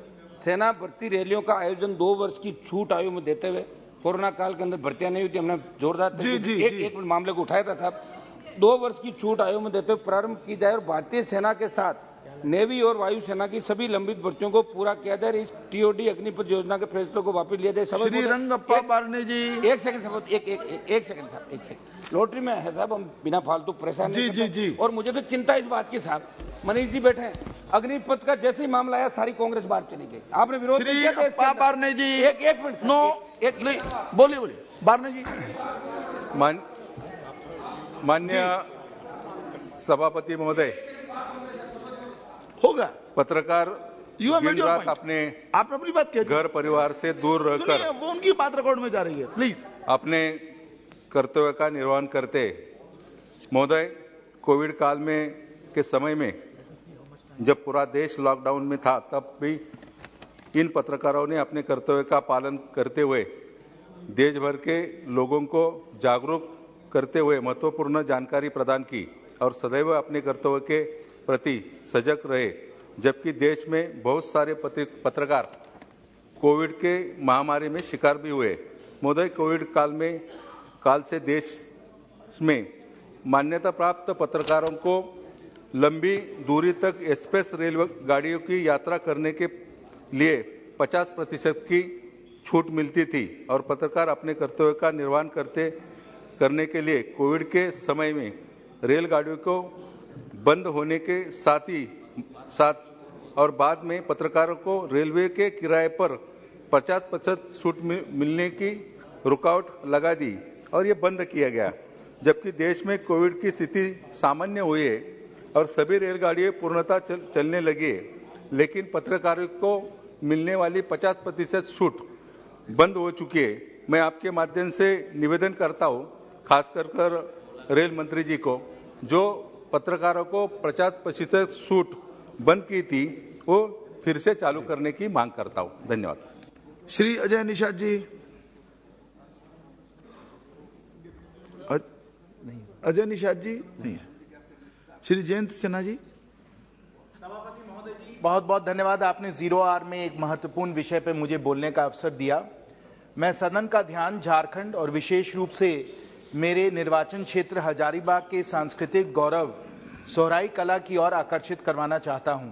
सेना भर्ती रैलियों का आयोजन 2 वर्ष की छूट आयु में देते हुए, कोरोना काल के अंदर भर्तियां नहीं हुई थी, हमने जोरदार एक मामले को उठाया था साहब, 2 वर्ष की छूट आयु में देते हुए प्रारंभ की जाए और भारतीय सेना के साथ नेवी और वायुसेना की सभी लंबित भर्तियों को पूरा किया जाए। इस टीओडी अग्निपथ योजना के फैसलों को वापस लिया जाए। श्री रंगप्पा बारने जी, 1 सेकंड साहब, एक सेकंड साहब, 1 सेकंड। लॉटरी में है साहब, हम बिना फालतू परेशान नहीं करते। और मुझे तो चिंता इस बात की साहब, मनीष जी बैठे हैं, अग्निपथ का जैसे ही मामला आया सारी कांग्रेस बाहर चली गई। आपने विरोध किया था बारने जी, एक मिनट नो, बोलिए बारने जी। माननीय सभापति महोदय, होगा पत्रकार दिन रात अपने अपनी बात कह घर परिवार से दूर रहकर वो उनकी बात रिकॉर्ड में जा रही है, प्लीज अपने कर्तव्य का निर्वहन करते। महोदय, कोविड काल में के समय में जब पूरा देश लॉकडाउन में था, तब भी इन पत्रकारों ने अपने कर्तव्य का पालन करते हुए देश भर के लोगों को जागरूक करते हुए महत्वपूर्ण जानकारी प्रदान की और सदैव अपने कर्तव्य के प्रति सजग रहे। जबकि देश में बहुत सारे पत्रकार कोविड के महामारी में शिकार भी हुए। महोदय, कोविड काल से देश में मान्यता प्राप्त पत्रकारों को लंबी दूरी तक एक्सप्रेस रेल गाड़ियों की यात्रा करने के लिए 50% की छूट मिलती थी और पत्रकार अपने कर्तव्य का निर्वहन करने के लिए कोविड के समय में रेलगाड़ियों को बंद होने के साथ और बाद में पत्रकारों को रेलवे के किराए पर 50% छूट मिलने की रुकावट लगा दी और ये बंद किया गया। जबकि देश में कोविड की स्थिति सामान्य हुई है और सभी रेलगाड़ियां पूर्णतः चलने लगी है, लेकिन पत्रकारों को मिलने वाली 50% छूट बंद हो चुकी है। मैं आपके माध्यम से निवेदन करता हूँ, खासकर रेल मंत्री जी को, जो पत्रकारों को 50% छूट बंद की थी वो फिर से चालू करने की मांग करता हूँ। धन्यवाद। श्री अजय निषाद जी। अजय निषाद जी नहीं है। श्री जयंत सिन्हा जी। सभापति महोदय जी, बहुत बहुत धन्यवाद। आपने 0R में एक महत्वपूर्ण विषय पर मुझे बोलने का अवसर दिया। मैं सदन का ध्यान झारखंड और विशेष रूप से मेरे निर्वाचन क्षेत्र हजारीबाग के सांस्कृतिक गौरव सोहराई कला की ओर आकर्षित करवाना चाहता हूं।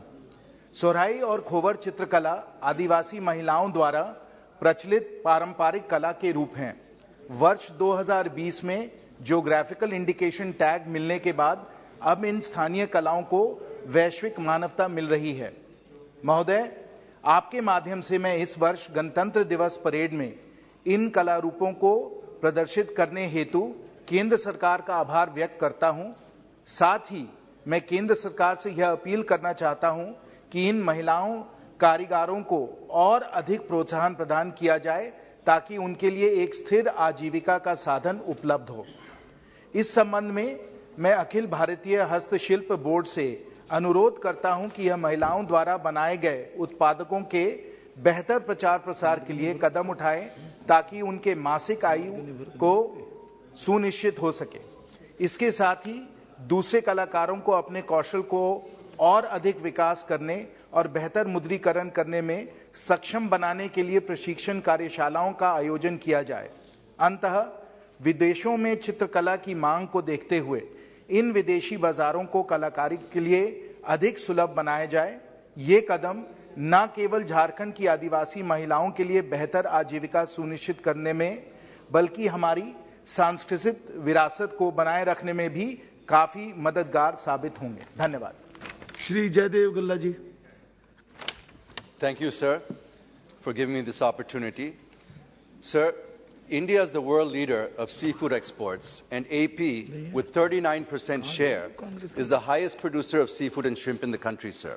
सोहराई और खोवर चित्रकला आदिवासी महिलाओं द्वारा प्रचलित पारंपरिक कला के रूप हैं। वर्ष 2020 में ज्योग्राफिकल इंडिकेशन टैग मिलने के बाद अब इन स्थानीय कलाओं को वैश्विक मान्यता मिल रही है। महोदय, आपके माध्यम से मैं इस वर्ष गणतंत्र दिवस परेड में इन कला रूपों को प्रदर्शित करने हेतु केंद्र सरकार का आभार व्यक्त करता हूं। साथ ही मैं केंद्र सरकार से यह अपील करना चाहता हूं कि इन महिलाओं कारीगरों को और अधिक प्रोत्साहन प्रदान किया जाए ताकि उनके लिए एक स्थिर आजीविका का साधन उपलब्ध हो। इस संबंध में मैं अखिल भारतीय हस्तशिल्प बोर्ड से अनुरोध करता हूं कि यह महिलाओं द्वारा बनाए गए उत्पादकों के बेहतर प्रचार प्रसार के लिए कदम उठाए ताकि उनके मासिक आयु को सुनिश्चित हो सके। इसके साथ ही दूसरे कलाकारों को अपने कौशल को और अधिक विकास करने और बेहतर मुद्रीकरण करने में सक्षम बनाने के लिए प्रशिक्षण कार्यशालाओं का आयोजन किया जाए। अंततः विदेशों में चित्रकला की मांग को देखते हुए इन विदेशी बाजारों को कलाकारी के लिए अधिक सुलभ बनाया जाए। ये कदम न केवल झारखंड की आदिवासी महिलाओं के लिए बेहतर आजीविका सुनिश्चित करने में बल्कि हमारी सांस्कृतिक विरासत को बनाए रखने में भी काफी मददगार साबित होंगे। धन्यवाद। श्री जयदेव गल्ला जी। Thank you, sir, for giving me this opportunity. Sir, India is the world leader of seafood exports, and AP, with 39% share, is the highest producer of seafood and shrimp in the country, sir.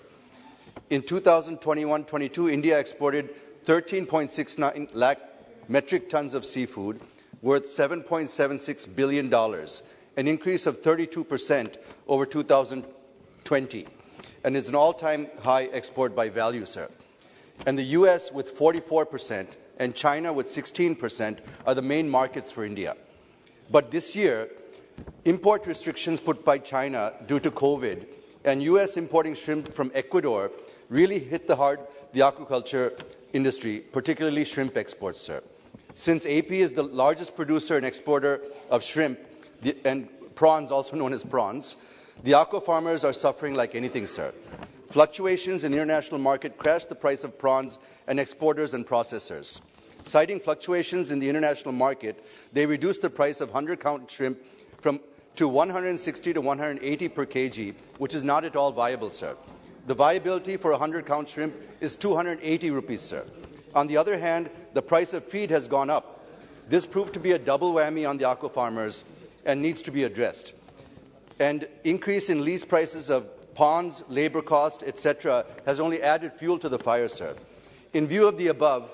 In 2021-22, India exported 13.69 lakh metric tons of seafood, worth $7.76 billion, an increase of 32% over 2020, and is an all-time high export by value, sir. And the US, with 44%, and China, with 16%, are the main markets for India. But this year, import restrictions put by China due to COVID and US importing shrimp from Ecuador really hit hard the aquaculture industry, particularly shrimp exports, sir. Since AP is the largest producer and exporter of shrimp and prawns, also known as prawns, the aqua farmers are suffering like anything, sir. Fluctuations in the international market crashed the price of prawns and exporters and processors. Citing fluctuations in the international market, they reduced the price of 100-count shrimp to 160 to 180 per kg, which is not at all viable, sir. The viability for a 100-count shrimp is 280 rupees, sir. On the other hand, the price of feed has gone up. This proved to be a double whammy on the aqua farmers and needs to be addressed. And increase in lease prices of ponds, labor cost, etc., has only added fuel to the fire, sir. In view of the above,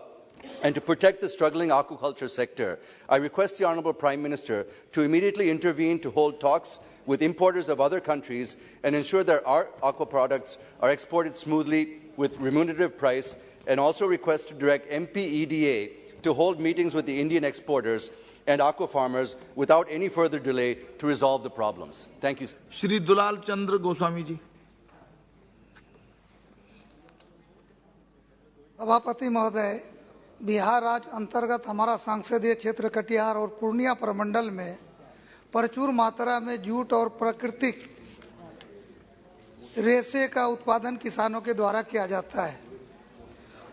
and to protect the struggling aquaculture sector, I request the Honourable Prime Minister to immediately intervene to hold talks with importers of other countries and ensure that our aqua products are exported smoothly with remunerative price, and also request to direct MPEDA to hold meetings with the Indian exporters and aqua farmers without any further delay to resolve the problems. Thank you. Shri Dulal Chandra Goswami ji. सभापति महोदय, बिहार राज्य अंतर्गत हमारा सांसदीय क्षेत्र कटिहार और पूर्णिया प्रमंडल में प्रचुर मात्रा में जूट और प्राकृतिक रेशे का उत्पादन किसानों के द्वारा किया जाता है।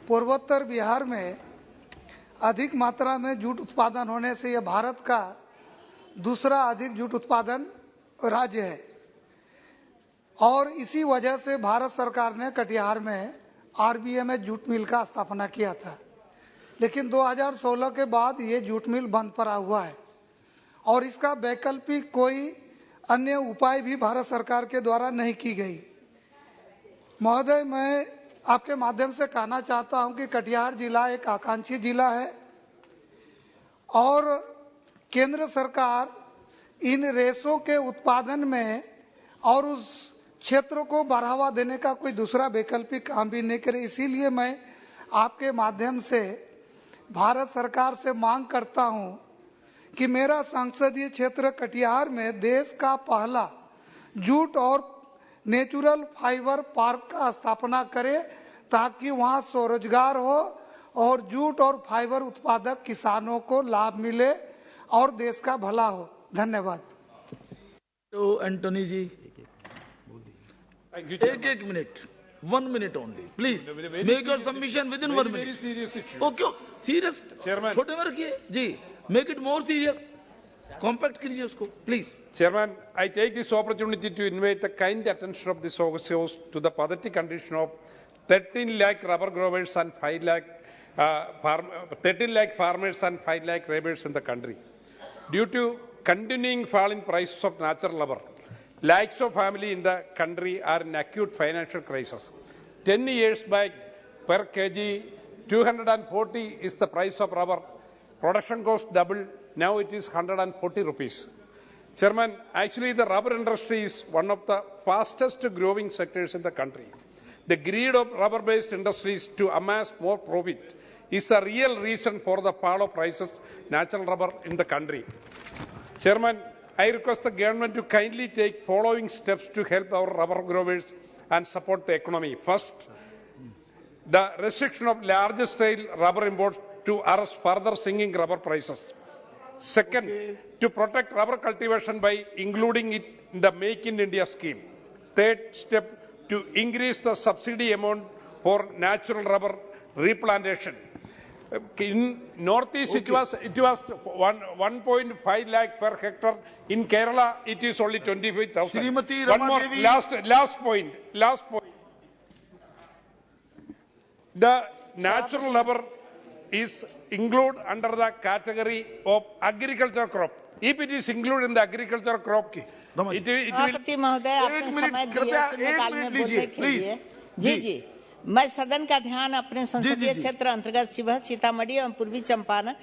पूर्वोत्तर बिहार में अधिक मात्रा में जूट उत्पादन होने से यह भारत का दूसरा अधिक जूट उत्पादन राज्य है और इसी वजह से भारत सरकार ने कटिहार में RBMS जूट मिल का स्थापना किया था। लेकिन 2016 के बाद ये जूट मिल बंद पड़ा हुआ है और इसका वैकल्पिक कोई अन्य उपाय भी भारत सरकार के द्वारा नहीं की गई। महोदय, मैं आपके माध्यम से कहना चाहता हूं कि कटिहार जिला एक आकांक्षी जिला है और केंद्र सरकार इन रेशों के उत्पादन में और उस क्षेत्रों को बढ़ावा देने का कोई दूसरा वैकल्पिक काम भी नहीं करे। इसीलिए मैं आपके माध्यम से भारत सरकार से मांग करता हूं कि मेरा संसदीय क्षेत्र कटिहार में देश का पहला जूट और नेचुरल फाइबर पार्क का स्थापना करे ताकि वहां स्वरोजगार हो और जूट और फाइबर उत्पादक किसानों को लाभ मिले और देश का भला हो। धन्यवाद। तो एंटोनी जी, एक minute, 1 minute only, please. Make your submission within 1 minute. Very serious issue. Okay, serious. Chairman. छोटे में रखिए जी. Make it more serious. Compact कीजिए उसको, please. Chairman, I take this opportunity to invite the kind attention of this House to the pathetic condition of 13 lakh rubber growers and 5 lakh 13 lakh farmers and 5 lakh laborers in the country. Due to continuing fall in prices of natural rubber, lakhs of families in the country are in acute financial crisis. 10 years back, per kg, 240 is the price of rubber. Production cost doubled. Now it is 140 rupees. Chairman, actually the rubber industry is one of the fastest growing sectors in the country. The greed of rubber-based industries to amass more profit is a real reason for the fall of prices natural rubber in the country. Chairman, I request the government to kindly take following steps to help our rubber growers and support the economy. First, the restriction of large-scale rubber imports to arrest further sinking rubber prices. Second, to protect rubber cultivation by including it in the Make in India scheme. Third step, to increase the subsidy amount for natural rubber replantation. In Northeast, it was 1.5 lakh per hectare. In Kerala, it is only 25,000. Srimati One more, Ramadevi. last point. The natural rubber is included under the category of agricultural crop. If it is included in the agricultural crop, it will... सभापति महोदय, आपने समय दिया शून्यकाल में बोलने के लिए। जी, मैं सदन का ध्यान अपने संसदीय क्षेत्र अंतर्गत शिवहर, सीतामढ़ी एवं पूर्वी चंपारण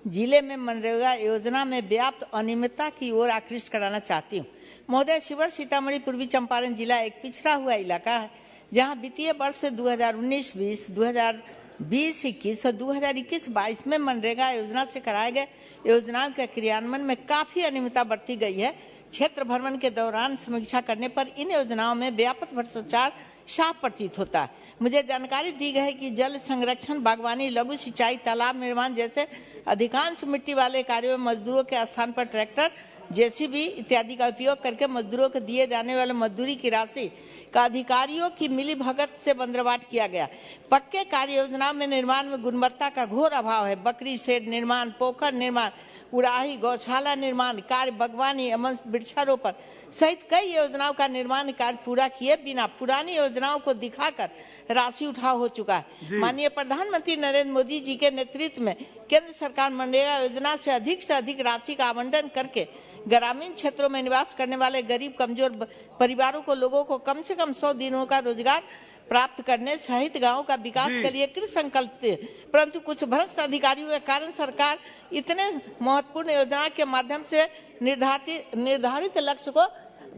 जिले में मनरेगा योजना में व्याप्त अनियमितता की ओर आकृष्ट कराना चाहती हूँ। महोदय, शिवहर, सीतामढ़ी, पूर्वी चंपारण जिला एक पिछड़ा हुआ इलाका है, जहाँ वित्तीय वर्ष 2019-20, 2020-21 और 2021-22 में मनरेगा योजना से कराए गए योजनाओं के क्रियान्वयन में काफी अनियमितता बरती गई है। क्षेत्र भ्रमण के दौरान समीक्षा करने पर इन योजनाओं में व्यापक भ्रष्टाचार साफ प्रतीत होता है। मुझे जानकारी दी गई है कि जल संरक्षण, बागवानी, लघु सिंचाई, तालाब निर्माण जैसे अधिकांश मिट्टी वाले कार्यों में मजदूरों के स्थान पर ट्रैक्टर, जेसीबी इत्यादि का उपयोग करके मजदूरों को दिए जाने वाले मजदूरी की राशि का अधिकारियों की मिलीभगत से बंदरवाट किया गया। पक्के कार्य योजना में निर्माण में गुणवत्ता का घोर अभाव है। बकरी शेड निर्माण, पोखर निर्माण, उड़ाही, गौशाला निर्माण कार्य, बागवानी एवं वृक्षारोपण सहित कई योजनाओं का निर्माण कार्य पूरा किए बिना पुरानी योजनाओं को दिखाकर राशि उठाव हो चुका है। माननीय प्रधानमंत्री नरेंद्र मोदी जी के नेतृत्व में केंद्र सरकार मनरेगा योजना से अधिक राशि का आवंटन करके ग्रामीण क्षेत्रों में निवास करने वाले गरीब कमजोर परिवारों को लोगों को कम से कम 100 दिनों का रोजगार प्राप्त करने सहित गांव का विकास के लिए कृत संकल्प थे, परंतु कुछ भ्रष्ट अधिकारियों के कारण सरकार इतने महत्वपूर्ण योजना के माध्यम से निर्धारित लक्ष्य को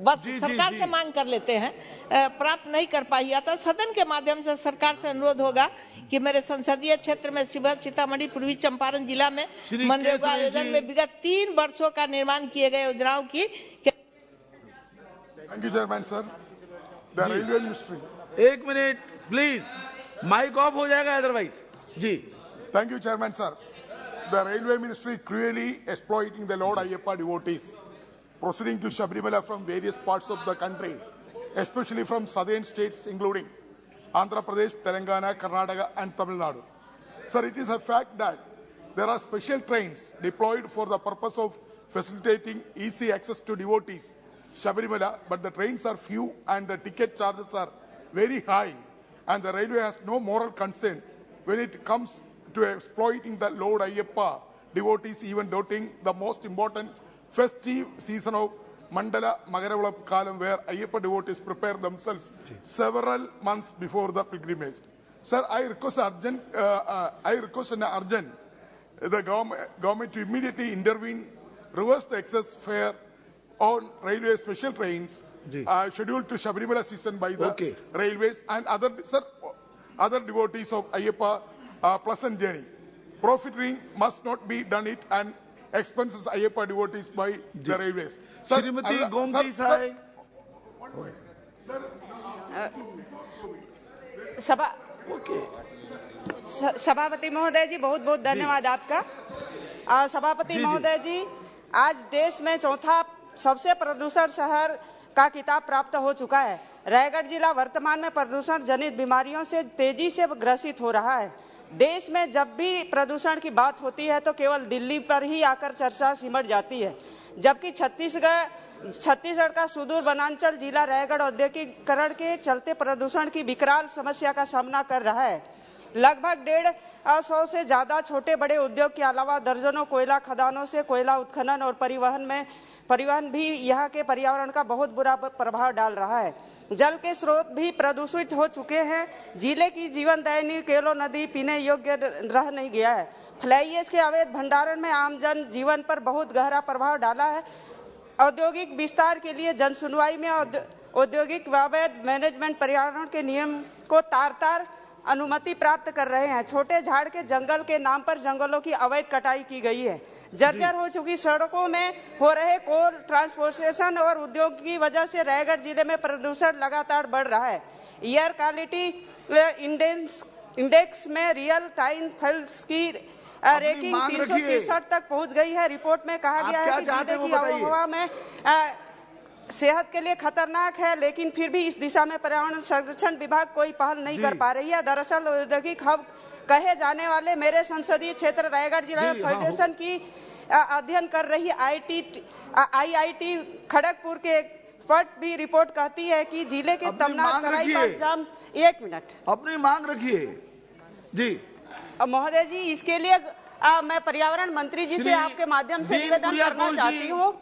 बस सरकार से मांग कर लेते हैं, प्राप्त नहीं कर पाई। अतः सदन के माध्यम से सरकार से अनुरोध होगा कि मेरे संसदीय क्षेत्र में शिवहर, सीतामढ़ी, पूर्वी चंपारण जिला में मनरेगा योजना में विगत 3 वर्षों का निर्माण किए गए योजनाओं की। Thank you, Chairman, sir. The Railway Ministry. एक मिनट प्लीज, माइक ऑफ हो जाएगा अदरवाइज। जी, Thank you, Chairman, sir. The Railway Ministry cruelly exploiting the Lord Ayyappa devotees proceeding to Sabarimala from various parts of the country, especially from southern states including Andhra Pradesh, Telangana, Karnataka and Tamil Nadu. Sir, it is a fact that there are special trains deployed for the purpose of facilitating easy access to devotees Sabarimala, but the trains are few and the ticket charges are very high, and the railway has no moral concern when it comes to exploiting the Lord Ayyappa devotees, even doubting the most important festive season of Mandala Magaravala Kalam, where Ayyappa devotees prepare themselves several months before the pilgrimage. Sir, I request the government to immediately intervene, reverse the excess fare on railway special trains scheduled to Sabarimala season by the railways and other devotees of Ayyappa pleasant journey. Profiteering must not be done it and expenses Ayyappa devotees by the railways. Sir, Shrimati Gomti साहब, सभापति महोदय जी, बहुत बहुत धन्यवाद आपका। सभापति महोदय जी, आज देश में चौथा सबसे प्रदूषण शहर का खिताब प्राप्त हो चुका है। रायगढ़ जिला वर्तमान में प्रदूषण जनित बीमारियों से तेजी से ग्रसित हो रहा है। देश में जब भी प्रदूषण की बात होती है तो केवल दिल्ली पर ही आकर चर्चा सिमट जाती है, जबकि छत्तीसगढ़ का सुदूर वनांचल जिला रायगढ़ औद्योगिकीकरण के चलते प्रदूषण की विकराल समस्या का सामना कर रहा है। लगभग 150 से ज्यादा छोटे बड़े उद्योग के अलावा दर्जनों कोयला खदानों से कोयला उत्खनन और परिवहन में परिवहन भी यहाँ के पर्यावरण का बहुत बुरा प्रभाव डाल रहा है। जल के स्रोत भी प्रदूषित हो चुके हैं। जिले की जीवनदायिनी केलो नदी पीने योग्य रह नहीं गया है। फ्लाई ऐश के अवैध भंडारण में आम जन जीवन पर बहुत गहरा प्रभाव डाला है। औद्योगिक विस्तार के लिए जन सुनवाई में औद्योगिक अवैध मैनेजमेंट पर्यावरण के नियम को तार अनुमति प्राप्त कर रहे हैं। छोटे झाड़ के जंगल के नाम पर जंगलों की अवैध कटाई की गई है। जर्जर हो चुकी सड़कों में हो रहे कोल ट्रांसपोर्टेशन और उद्योग की वजह से रायगढ़ जिले में प्रदूषण लगातार बढ़ रहा है। एयर क्वालिटी इंडेक्स में रियल टाइम फॉल्स की रैंकिंग 363 तक पहुंच गई है। रिपोर्ट में कहा गया है कि जिले की आबोहवा में सेहत के लिए खतरनाक है, लेकिन फिर भी इस दिशा में पर्यावरण संरक्षण विभाग कोई पहल नहीं कर पा रही है। दरअसल औद्योगिक हब कहे जाने वाले मेरे संसदीय क्षेत्र रायगढ़ जिला में फेडरेशन की अध्ययन कर रही IIT खड़गपुर के एक्सपर्ट भी रिपोर्ट कहती है कि जिले के तमनाक जाम। एक मिनट, अपनी मांग रखिए जी महोदय जी। इसके लिए मैं पर्यावरण मंत्री जी से आपके माध्यम से निवेदन करना चाहती हूँ।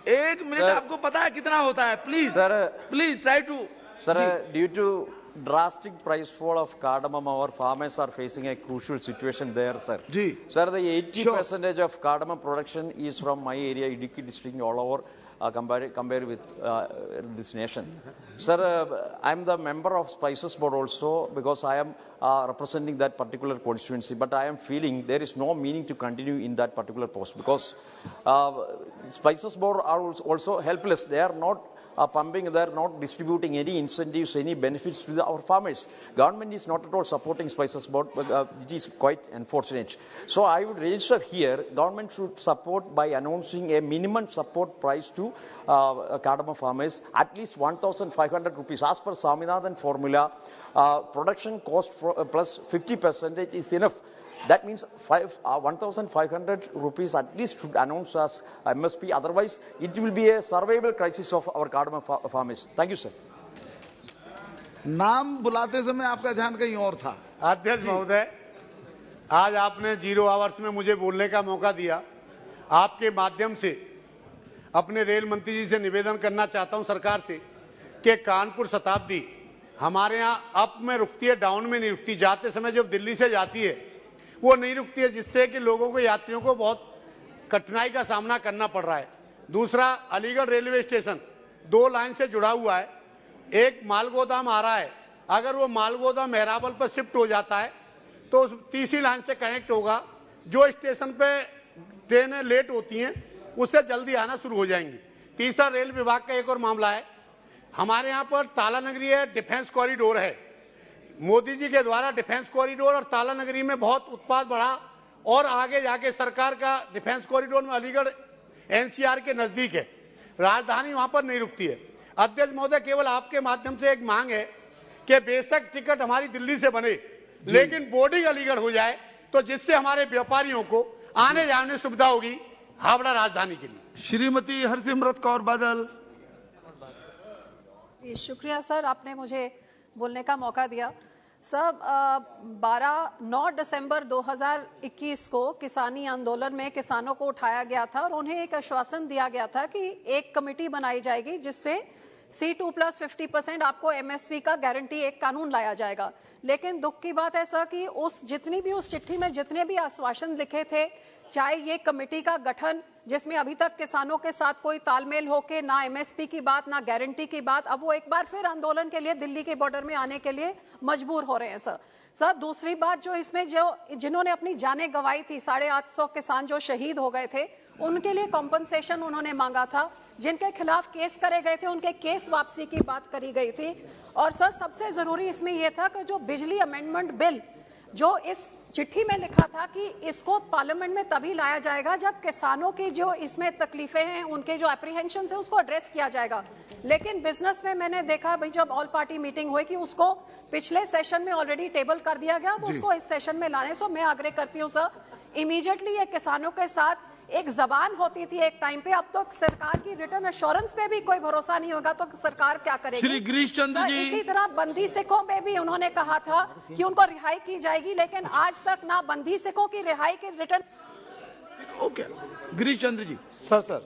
1 मिनट आपको पता है कितना होता है? Please sir, please try to sir. Due to drastic price fall of cardamom, our farmers are facing a crucial situation there, sir. Sir, the 80% of cardamom production is from my area, Idukki district, all over compared with this nation. Sir, I am the member of Spices Board also because I am representing that particular constituency, but I am feeling there is no meaning to continue in that particular post because Spices Board are also helpless. They are not pumping, they are not distributing any incentives, any benefits to our farmers. Government is not at all supporting Spices Board, but it is quite unfortunate. So I would register here, government should support by announcing a minimum support price to cardamom farmers, at least 1,500 rupees. As per Swaminathan formula, production cost plus 50% is enough. That means 1,500 rupees at least should announce as MSP. Otherwise, it will be a survival crisis of our cardamom farmers. Thank you, sir. नाम बुलाते समय आपका ध्यान कहीं और था। अध्यक्ष महोदय, आज आपने 0 आवर्स में मुझे बोलने का मौका दिया। आपके माध्यम से अपने रेल मंत्री जी से निवेदन करना चाहता हूं सरकार से कि कानपुर शताब्दी हमारे यहाँ अप में रुकती है, डाउन में नहीं रुकती। जाते समय जब दिल्ली से जाती है वो नहीं रुकती है, जिससे कि लोगों को, यात्रियों को बहुत कठिनाई का सामना करना पड़ रहा है। दूसरा, अलीगढ़ रेलवे स्टेशन 2 लाइन से जुड़ा हुआ है। एक माल गोदाम आ रहा है, अगर वो माल गोदाम मेहराबल पर शिफ्ट हो जाता है तो उस तीसरी लाइन से कनेक्ट होगा। जो स्टेशन पे ट्रेनें लेट होती हैं उससे जल्दी आना शुरू हो जाएंगी। तीसरा, रेल विभाग का एक और मामला है। हमारे यहाँ पर ताला नगरी है, डिफेंस कॉरिडोर है। मोदी जी के द्वारा डिफेंस कॉरिडोर और ताला नगरी में बहुत उत्पाद बढ़ा और आगे जाके सरकार का डिफेंस कॉरिडोर में अलीगढ़ NCR के नजदीक है, राजधानी वहां पर नहीं रुकती है। अध्यक्ष महोदय, केवल आपके माध्यम से एक मांग है कि बेशक टिकट हमारी दिल्ली से बने लेकिन बोर्डिंग अलीगढ़ हो जाए, तो जिससे हमारे व्यापारियों को आने जाने में सुविधा होगी हावड़ा राजधानी के लिए। श्रीमती हरसिमरत कौर बादल। शुक्रिया सर, आपने मुझे बोलने का मौका दिया। सर, 9 दिसंबर 2021 को किसानी आंदोलन में किसानों को उठाया गया था और उन्हें एक आश्वासन दिया गया था कि एक कमेटी बनाई जाएगी जिससे C2+50% आपको MSP का गारंटी एक कानून लाया जाएगा। लेकिन दुख की बात है सर कि उस चिट्ठी में जितने भी आश्वासन लिखे थे, चाहे ये कमेटी का गठन जिसमें अभी तक किसानों के साथ कोई तालमेल होके ना MSP की बात ना गारंटी की बात, अब वो एक बार फिर आंदोलन के लिए दिल्ली के बॉर्डर में आने के लिए मजबूर हो रहे हैं सर। दूसरी बात, जो इसमें जिन्होंने अपनी जानें गंवाई थी, 850 किसान जो शहीद हो गए थे, उनके लिए कॉम्पनसेशन उन्होंने मांगा था। जिनके खिलाफ केस करे गए थे उनके केस वापसी की बात करी गई थी। और सर, सबसे जरूरी इसमें यह था कि जो बिजली अमेंडमेंट बिल जो इस चिट्ठी में लिखा था कि इसको पार्लियामेंट में तभी लाया जाएगा जब किसानों की जो इसमें तकलीफें हैं, उनके जो एप्रीहेंशन है, उसको एड्रेस किया जाएगा। लेकिन बिजनेस में मैंने देखा भाई, जब ऑल पार्टी मीटिंग हुई कि उसको पिछले सेशन में ऑलरेडी टेबल कर दिया गया, उसको इस सेशन में लाने। सो मैं आग्रह करती हूँ सर, इमीडिएटली ये किसानों के साथ एक जबान होती थी एक टाइम पे, अब तो सरकार की रिटर्न एश्योरेंस पे भी कोई भरोसा नहीं होगा, तो सरकार क्या करेगी? श्री गिरीश चंद्र जी। इसी तरह बंदी सिखों पे भी उन्होंने कहा था कि उनको रिहाई की जाएगी, लेकिन आज तक ना बंदी सिखों की रिहाई की return okay, Girish Chandra ji. Sir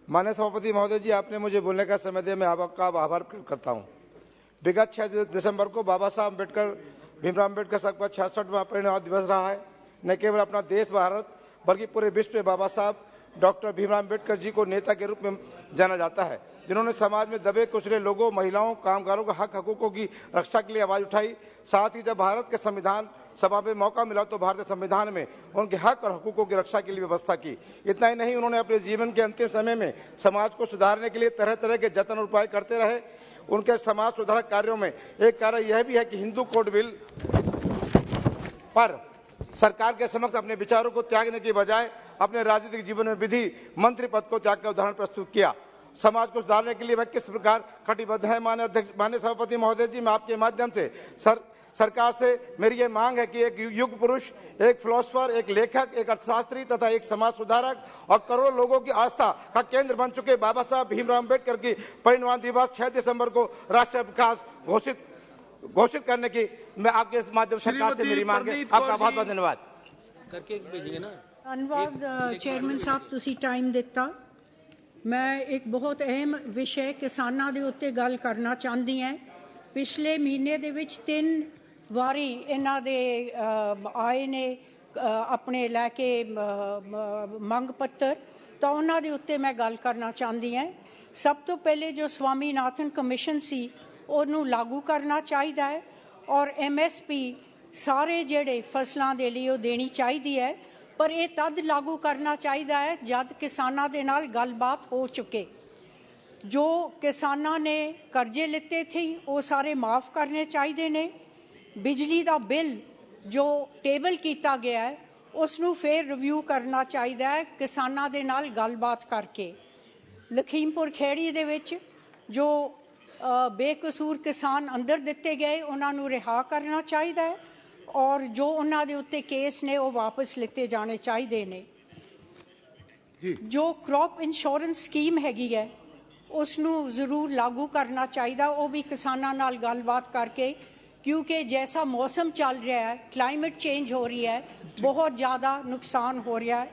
माननीय सभापति महोदय जी, आपने मुझे बोलने का समय दिया, मैं आपका आभार करता हूं। विगत 6 दिसंबर को बाबा साहब अम्बेडकर, भीमराव अम्बेडकर साहब का 66वां परिनिर्वाण दिवस रहा है। न केवल अपना देश भारत बल्कि पूरे विश्व में बाबा साहब डॉक्टर भीमराव अम्बेडकर जी को नेता के रूप में जाना जाता है, जिन्होंने समाज में दबे कुचले लोगों, महिलाओं, कामगारों के हकूकों की रक्षा के लिए आवाज उठाई। साथ ही जब भारत के संविधान सभा में मौका मिला तो भारतीय संविधान में उनके हक और हकूकों की रक्षा के लिए व्यवस्था की। इतना ही नहीं, उन्होंने अपने जीवन के अंतिम समय में समाज को सुधारने के लिए तरह तरह के जतन और उपाय करते रहे। उनके समाज सुधारक कार्यों में एक कार्य यह भी है कि हिंदू कोड बिल पर सरकार के समक्ष अपने विचारों को त्यागने की बजाय अपने राजनीतिक जीवन में विधि मंत्री पद को त्याग का उदाहरण प्रस्तुत किया। समाज को सुधारने के लिए वह किस प्रकार कटिबद्ध है। माननीय सभापति महोदय जी, मैं आपके माध्यम से सरकार से मेरी ये मांग है कि एक युग पुरुष, एक फिलोसोफर, एक लेखक, एक अर्थशास्त्री तथा एक समाज सुधारक और करोड़ों लोगों की आस्था का केंद्र बन चुके बाबा साहब भीमराव अम्बेडकर की परिनिर्वाण दिवस 6 दिसंबर को राष्ट्रीय अवकाश घोषित करने की मैं आपके माध्यम से सरकार से मेरी मांग है। आपका बहुत बहुत धन्यवाद। करके भेजेंगे ना। धन्यवाद चेयरमैन साहब, तुसी टाइम दिता। मैं एक बहुत अहम विषय किसानां दे उत्ते गल करना चाहती हैं। पिछले महीने दे विच 3 वारी इन्हां दे आए ने अपने लैके मंग पत्तर, तो उन्हां दे उत्ते मैं गल करना चाहती हैं। सब तो पहले जो स्वामीनाथन कमीशन सी ਉਹਨੂੰ लागू करना चाहिए है और MSP सारे जेड़े फसलों के लिए देनी चाहिए है, पर यह तद लागू करना चाहिए है जब किसानों के नाल गलबात हो चुके। जो किसानों ने कर्जे लिते थे वो सारे माफ़ करने चाहिए ने। बिजली का बिल जो टेबल किया गया है उसनू फिर रिव्यू करना चाहिए है किसानों के नाल गलबात करके। लखीमपुर खेड़ी दे विच जो बेकसूर किसान अंदर दिते गए उन्होंने रिहा करना चाहिए है और जो उन्होंने उत्ते केस ने वो वापस लिते जाने चाहिए ने। जो क्रॉप इंश्योरेंस स्कीम हैगी है उसनू जरूर लागू करना चाहिए, वो भी किसानों नाल गलबात करके, क्योंकि जैसा मौसम चल रहा है, क्लाइमेट चेंज हो रही है, बहुत ज़्यादा नुकसान हो रहा है।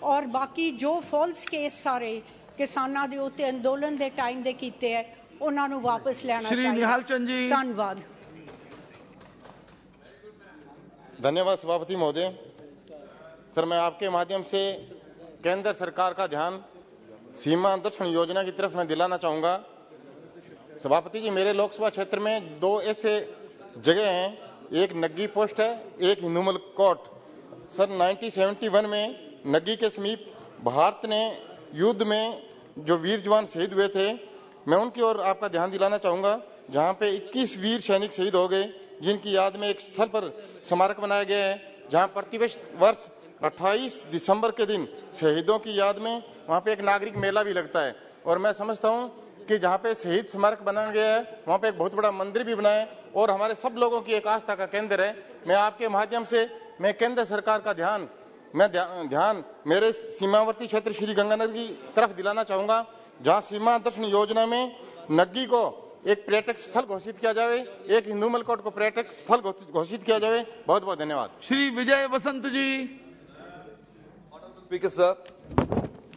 और बाकी जो फॉल्स केस सारे किसानों के उत्ते अंदोलन के टाइम दे कीते है उन्होंने वापस लेना चाहिए। श्री निहाल चंद जी। धन्यवाद। धन्यवाद सभापति महोदय। सर, मैं आपके माध्यम से केंद्र सरकार का ध्यान सीमा दर्शन योजना की तरफ मैं दिलाना चाहूँगा। सभापति जी, मेरे लोकसभा क्षेत्र में 2 ऐसे जगह हैं, एक नग्गी पोस्ट है, एक हिंदूमल कोट। सर, 1971 में नग्गी के समीप भारत ने युद्ध में जो वीर जवान शहीद हुए थे, मैं उनकी ओर आपका ध्यान दिलाना चाहूँगा, जहाँ पे 21 वीर सैनिक शहीद हो गए, जिनकी याद में एक स्थल पर स्मारक बनाया गया है, जहाँ प्रतिवर्ष 28 दिसंबर के दिन शहीदों की याद में वहाँ पे एक नागरिक मेला भी लगता है। और मैं समझता हूँ कि जहाँ पे शहीद स्मारक बनाया गया है वहाँ पे एक बहुत बड़ा मंदिर भी बना है और हमारे सब लोगों की एक आस्था का केंद्र है। मैं आपके माध्यम से मैं केंद्र सरकार का ध्यान मेरे सीमावर्ती क्षेत्र श्री गंगानगर की तरफ दिलाना चाहूँगा, जहाँ सीमा दर्शन योजना में नग्गी को एक पर्यटक स्थल घोषित किया जाए, एक हिंदूमल कोट को पर्यटक स्थल घोषित किया जाए। बहुत बहुत धन्यवाद। श्री विजय वसंत जी। Speaker sir,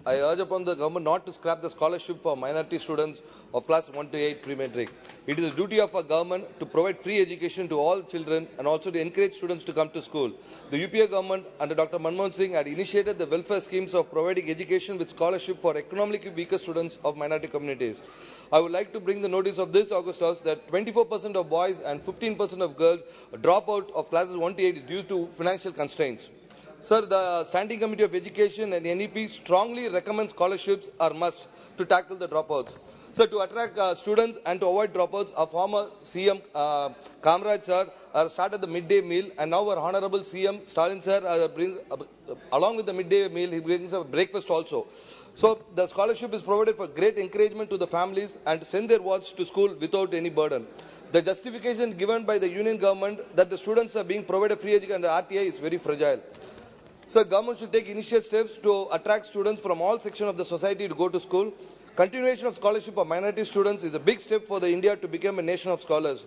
I urge upon the government not to scrap the scholarship for minority students of class 1 to 8 pre-matric. It is the duty of our government to provide free education to all children and also to encourage students to come to school. The UPA government under Dr. Manmohan Singh had initiated the welfare schemes of providing education with scholarship for economically weaker students of minority communities. I would like to bring the notice of this August House that 24% of boys and 15% of girls drop out of classes 1 to 8 due to financial constraints. Sir, the Standing Committee of Education and NEP strongly recommends scholarships are must to tackle the dropouts. So, to attract students and to avoid dropouts, our former CM Kamraj sir started the midday meal, and now our Honorable CM Stalin sir brings, along with the midday meal, he brings a breakfast also. So, the scholarship is provided for great encouragement to the families and to send their wards to school without any burden. The justification given by the union government that the students are being provided free education under RTI is very fragile. So, government should take initial steps to attract students from all sections of the society to go to school. Continuation of scholarship of minority students is a big step for the India to become a nation of scholars.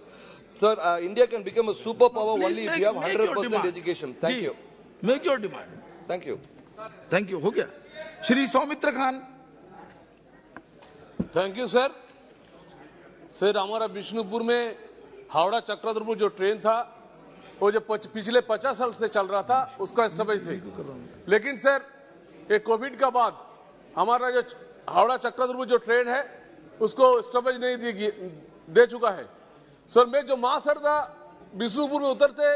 Sir, India can become a superpower only if we have 100% education. Thank you. Make your demand. Thank you. Thank you, हो गया। Shri Soumitra Khan. Thank you sir. Sir, हमारा बिष्णुपुर में हावड़ा चक्रधरपुर जो ट्रेन था वो जो पिछले 50 साल से चल रहा था उसका स्टॉपेज थे, लेकिन सर ये कोविड का बाद हमारा जो हावड़ा चक्रधरपुर जो ट्रेन है उसको स्टॉपेज नहीं दे चुका है। सर, मैं जो मासरदा बिष्णुपुर में उतरते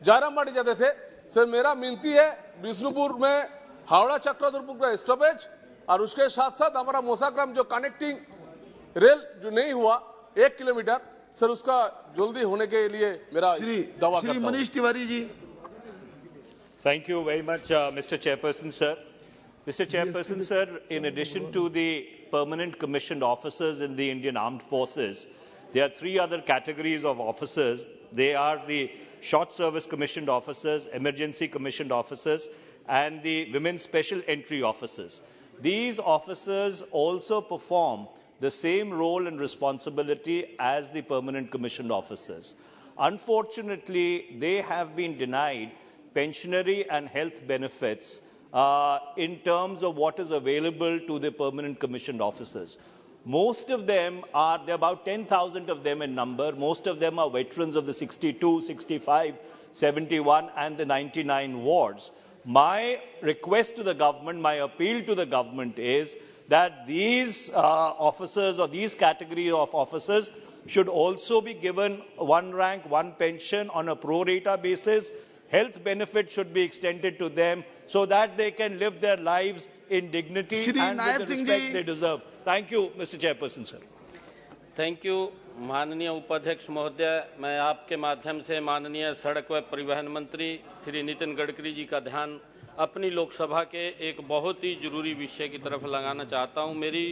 जारामाटी जाते थे, सर मेरा विनती है बिष्णुपुर में हावड़ा चक्रधरपुर का स्टॉपेज और उसके साथ साथ हमारा मोसाग्राम जो कनेक्टिंग रेल जो नहीं हुआ 1 किलोमीटर, सर उसका जल्दी होने के लिए मेरा दावा करता हूं। Manish Tiwari ji. Thank you very much, Mr. Chairperson, sir. Mr. Chairperson, sir, in addition to the permanent commissioned officers in the Indian Armed Forces, there are 3 other categories of officers. They are the short service commissioned officers, emergency commissioned officers, and the women special entry officers. These officers also perform the same role and responsibility as the permanent commissioned officers. Unfortunately, they have been denied pensionary and health benefits in terms of what is available to the permanent commissioned officers. Most of them are, there are about 10,000 of them in number. Most of them are veterans of the 62, 65, 71 and the 99 wards. My request to the government, my appeal to the government is that these officers or these category of officers should also be given 1 rank, 1 pension on a pro rata basis. Health benefits should be extended to them so that they can live their lives in dignity and with the respect they deserve. Thank you, Mr. Chairperson, sir. Thank you माननीय उपाध्यक्ष महोदय। मैं आपके माध्यम से माननीय सड़क व परिवहन मंत्री श्री नितिन गडकरी जी का ध्यान अपनी लोकसभा के एक बहुत ही जरूरी विषय की तरफ लगाना चाहता हूं। मेरी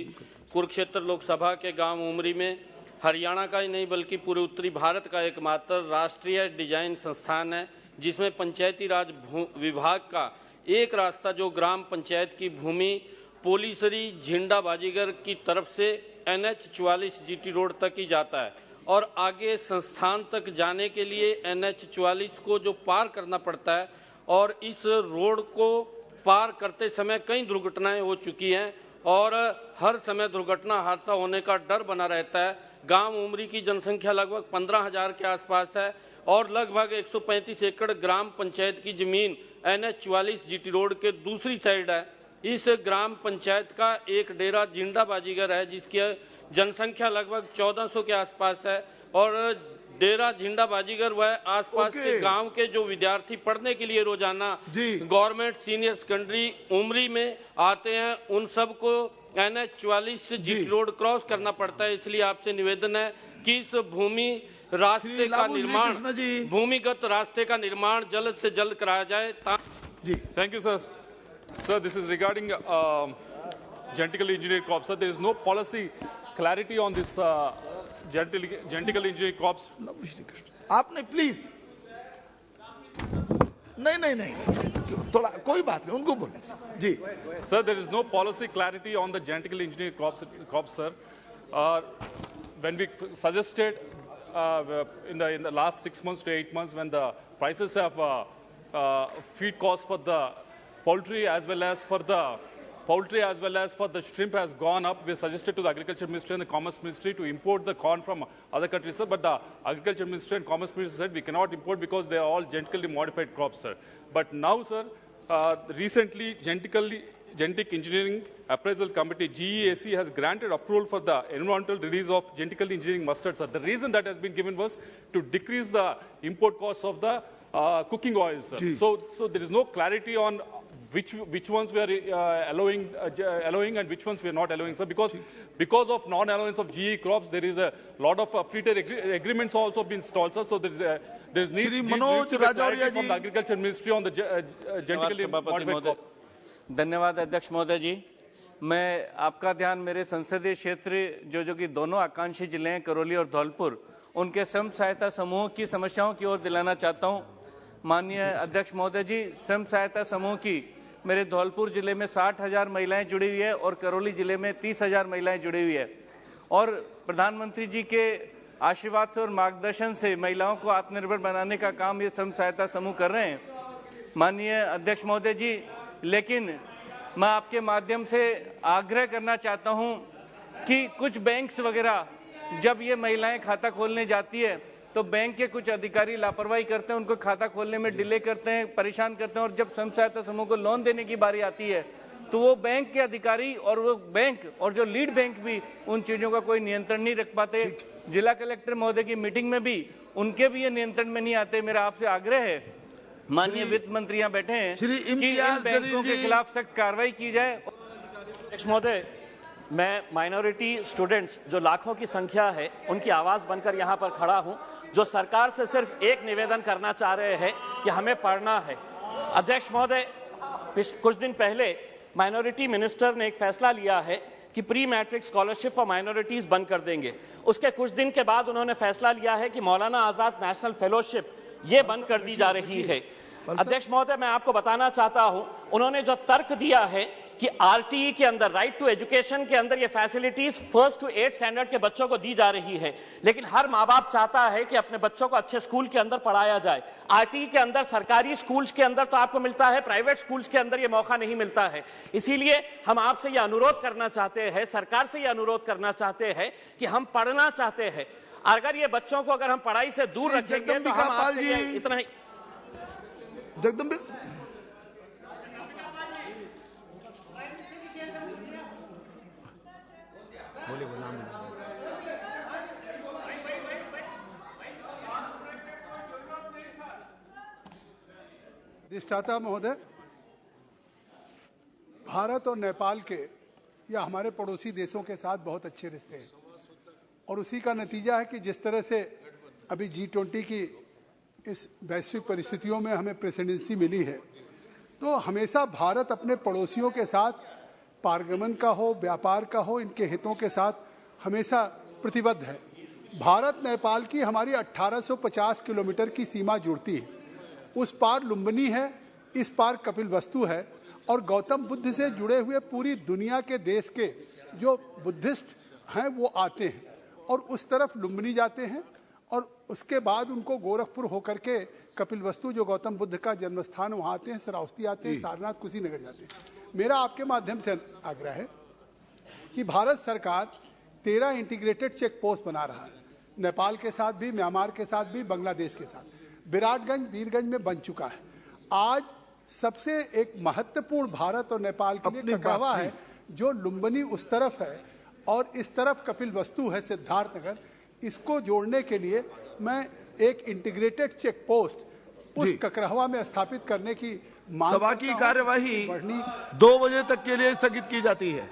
कुरुक्षेत्र लोकसभा के गांव उमरी में हरियाणा का ही नहीं बल्कि पूरे उत्तरी भारत का एकमात्र राष्ट्रीय डिजाइन संस्थान है, जिसमें पंचायती राज विभाग का एक रास्ता जो ग्राम पंचायत की भूमि पोलीसरी झिंडा बाजीगर की तरफ से NH 44 GT रोड तक ही जाता है और आगे संस्थान तक जाने के लिए NH 44 को जो पार करना पड़ता है और इस रोड को पार करते समय कई दुर्घटनाएं हो चुकी हैं और हर समय दुर्घटना हादसा होने का डर बना रहता है। गांव उमरी की जनसंख्या लगभग 15,000 के आसपास है और लगभग 135 एकड़ ग्राम पंचायत की जमीन NH 44 GT रोड के दूसरी साइड है। इस ग्राम पंचायत का एक डेरा जिंडा बाजीगर है जिसकी जनसंख्या लगभग 1400 के आसपास है और डेरा झिंडा बाजीगर वह आसपास के गांव के जो विद्यार्थी पढ़ने के लिए रोजाना गवर्नमेंट सीनियर सेकेंडरी उमरी में आते हैं उन सबको NH 44 GT रोड क्रॉस करना पड़ता है। इसलिए आपसे निवेदन है कि इस रास्ते का निर्माण भूमिगत रास्ते का निर्माण जल्द से जल्द कराया जाए। Thank you, sir. Sir, this is regarding genetically engineered crops. Sir, there is no policy clarity on this genetically engineered crops. आपने प्लीज नहीं थोड़ा कोई बात नहीं उनको बोले जी। Sir, there is no policy clarity on the genetically engineered crops, sir. When we suggested in the last 6 months to 8 months, when the prices of feed costs for the poultry as well as for the shrimp has gone up, we suggested to the Agriculture Ministry and the Commerce Ministry to import the corn from other countries, sir. But the Agriculture Ministry and Commerce Ministry said we cannot import because they are all genetically modified crops, sir. But now, sir, recently Genetic Engineering Appraisal Committee, GEAC, has granted approval for the environmental release of genetically engineering mustard, sir. The reason that has been given was to decrease the import costs of the cooking oils, sir. So there is no clarity on which ones we are allowing and which ones we are not allowing, sir. Because of non-allowance of GE crops, there is a lot of free trade agreements also been stalled, sir. So there is need to be clarity from the Agriculture Ministry on the genetically modified crops. धन्यवाद अध्यक्ष महोदय जी। मैं आपका ध्यान मेरे संसदीय क्षेत्र जो कि दोनों आकांक्षी जिले हैं करौली और धौलपुर, उनके स्वयं सहायता समूह की समस्याओं की ओर दिलाना चाहता हूं। माननीय अध्यक्ष महोदय जी, स्वयं सहायता समूह की मेरे धौलपुर जिले में 60,000 महिलाएं जुड़ी हुई है और करौली जिले में 30,000 महिलाएं जुड़ी हुई है और प्रधानमंत्री जी के आशीर्वाद से और मार्गदर्शन से महिलाओं को आत्मनिर्भर बनाने का काम ये स्वयं सहायता समूह कर रहे हैं। माननीय अध्यक्ष महोदय जी, लेकिन मैं आपके माध्यम से आग्रह करना चाहता हूं कि कुछ बैंक्स वगैरह जब ये महिलाएं खाता खोलने जाती है तो बैंक के कुछ अधिकारी लापरवाही करते हैं, उनको खाता खोलने में डिले करते हैं, परेशान करते हैं, और जब स्वयं सहायता समूह को लोन देने की बारी आती है तो वो बैंक के अधिकारी और वो बैंक और जो लीड बैंक भी उन चीजों का कोई नियंत्रण नहीं रख पाते। जिला कलेक्टर महोदय की मीटिंग में भी उनके भी ये नियंत्रण में नहीं आते। मेरा आपसे आग्रह है, माननीय वित्त मंत्री यहाँ बैठे हैं, कि इन बैंकों के खिलाफ सख्त कार्रवाई की जाए। अध्यक्ष महोदय, मैं माइनॉरिटी स्टूडेंट्स जो लाखों की संख्या है उनकी आवाज बनकर यहाँ पर खड़ा हूँ, जो सरकार से सिर्फ एक निवेदन करना चाह रहे हैं कि हमें पढ़ना है। अध्यक्ष महोदय, कुछ दिन पहले माइनॉरिटी मिनिस्टर ने एक फैसला लिया है कि pre matric scholarship for minorities बंद कर देंगे। उसके कुछ दिन के बाद उन्होंने फैसला लिया है कि मौलाना आजाद नेशनल फेलोशिप ये बंद कर दी जा रही है। अध्यक्ष महोदय, मैं आपको बताना चाहता हूं, उन्होंने जो तर्क दिया है कि आरटीई के अंदर, राइट टू एजुकेशन के अंदर, ये facilities 1st to 8th standard के बच्चों को दी जा रही है, लेकिन हर माँ बाप चाहता है कि अपने बच्चों को अच्छे स्कूल के अंदर पढ़ाया जाए। आरटीई के अंदर सरकारी स्कूल्स के अंदर तो आपको मिलता है, प्राइवेट स्कूल्स के अंदर ये मौका नहीं मिलता है। इसीलिए हम आपसे ये अनुरोध करना चाहते हैं, सरकार से ये अनुरोध करना चाहते हैं कि हम पढ़ना चाहते हैं। अगर ये बच्चों को अगर हम पढ़ाई से दूर रखेंगे तो हम आपसे इतना ही। अधिष्ठाता महोदय, भारत और नेपाल के या हमारे पड़ोसी देशों के साथ बहुत अच्छे रिश्ते हैं और उसी का नतीजा है कि जिस तरह से अभी G20 की इस वैश्विक परिस्थितियों में हमें प्रेसिडेंसी मिली है, तो हमेशा भारत अपने पड़ोसियों के साथ पारगमन का हो, व्यापार का हो, इनके हितों के साथ हमेशा प्रतिबद्ध है। भारत नेपाल की हमारी 1850 किलोमीटर की सीमा जुड़ती है। उस पार लुम्बिनी है, इस पार कपिलवस्तु है, और गौतम बुद्ध से जुड़े हुए पूरी दुनिया के देश के जो बुद्धिस्ट हैं वो आते हैं और उस तरफ लुम्बिनी जाते हैं और उसके बाद उनको गोरखपुर होकर के कपिलवस्तु जो गौतम बुद्ध का जन्म स्थान वहाँ आते हैं, श्रावस्ती आते हैं, सारनाथ, कुशीनगर जाते हैं। मेरा आपके माध्यम से आग्रह है कि भारत सरकार 13 इंटीग्रेटेड चेक पोस्ट बना रहा है, नेपाल के साथ भी, म्यांमार के साथ भी, बांग्लादेश के साथ। विराटगंज, वीरगंज में बन चुका है। आज सबसे एक महत्वपूर्ण भारत और नेपाल के लिए ककरवा है जो लुम्बिनी उस तरफ है और इस तरफ कपिलवस्तु है, सिद्धार्थनगर। इसको जोड़ने के लिए मैं एक इंटीग्रेटेड चेक पोस्ट उस ककरवा में स्थापित करने की मांग सभा की कार्यवाही 2 बजे तक के लिए स्थगित की जाती है।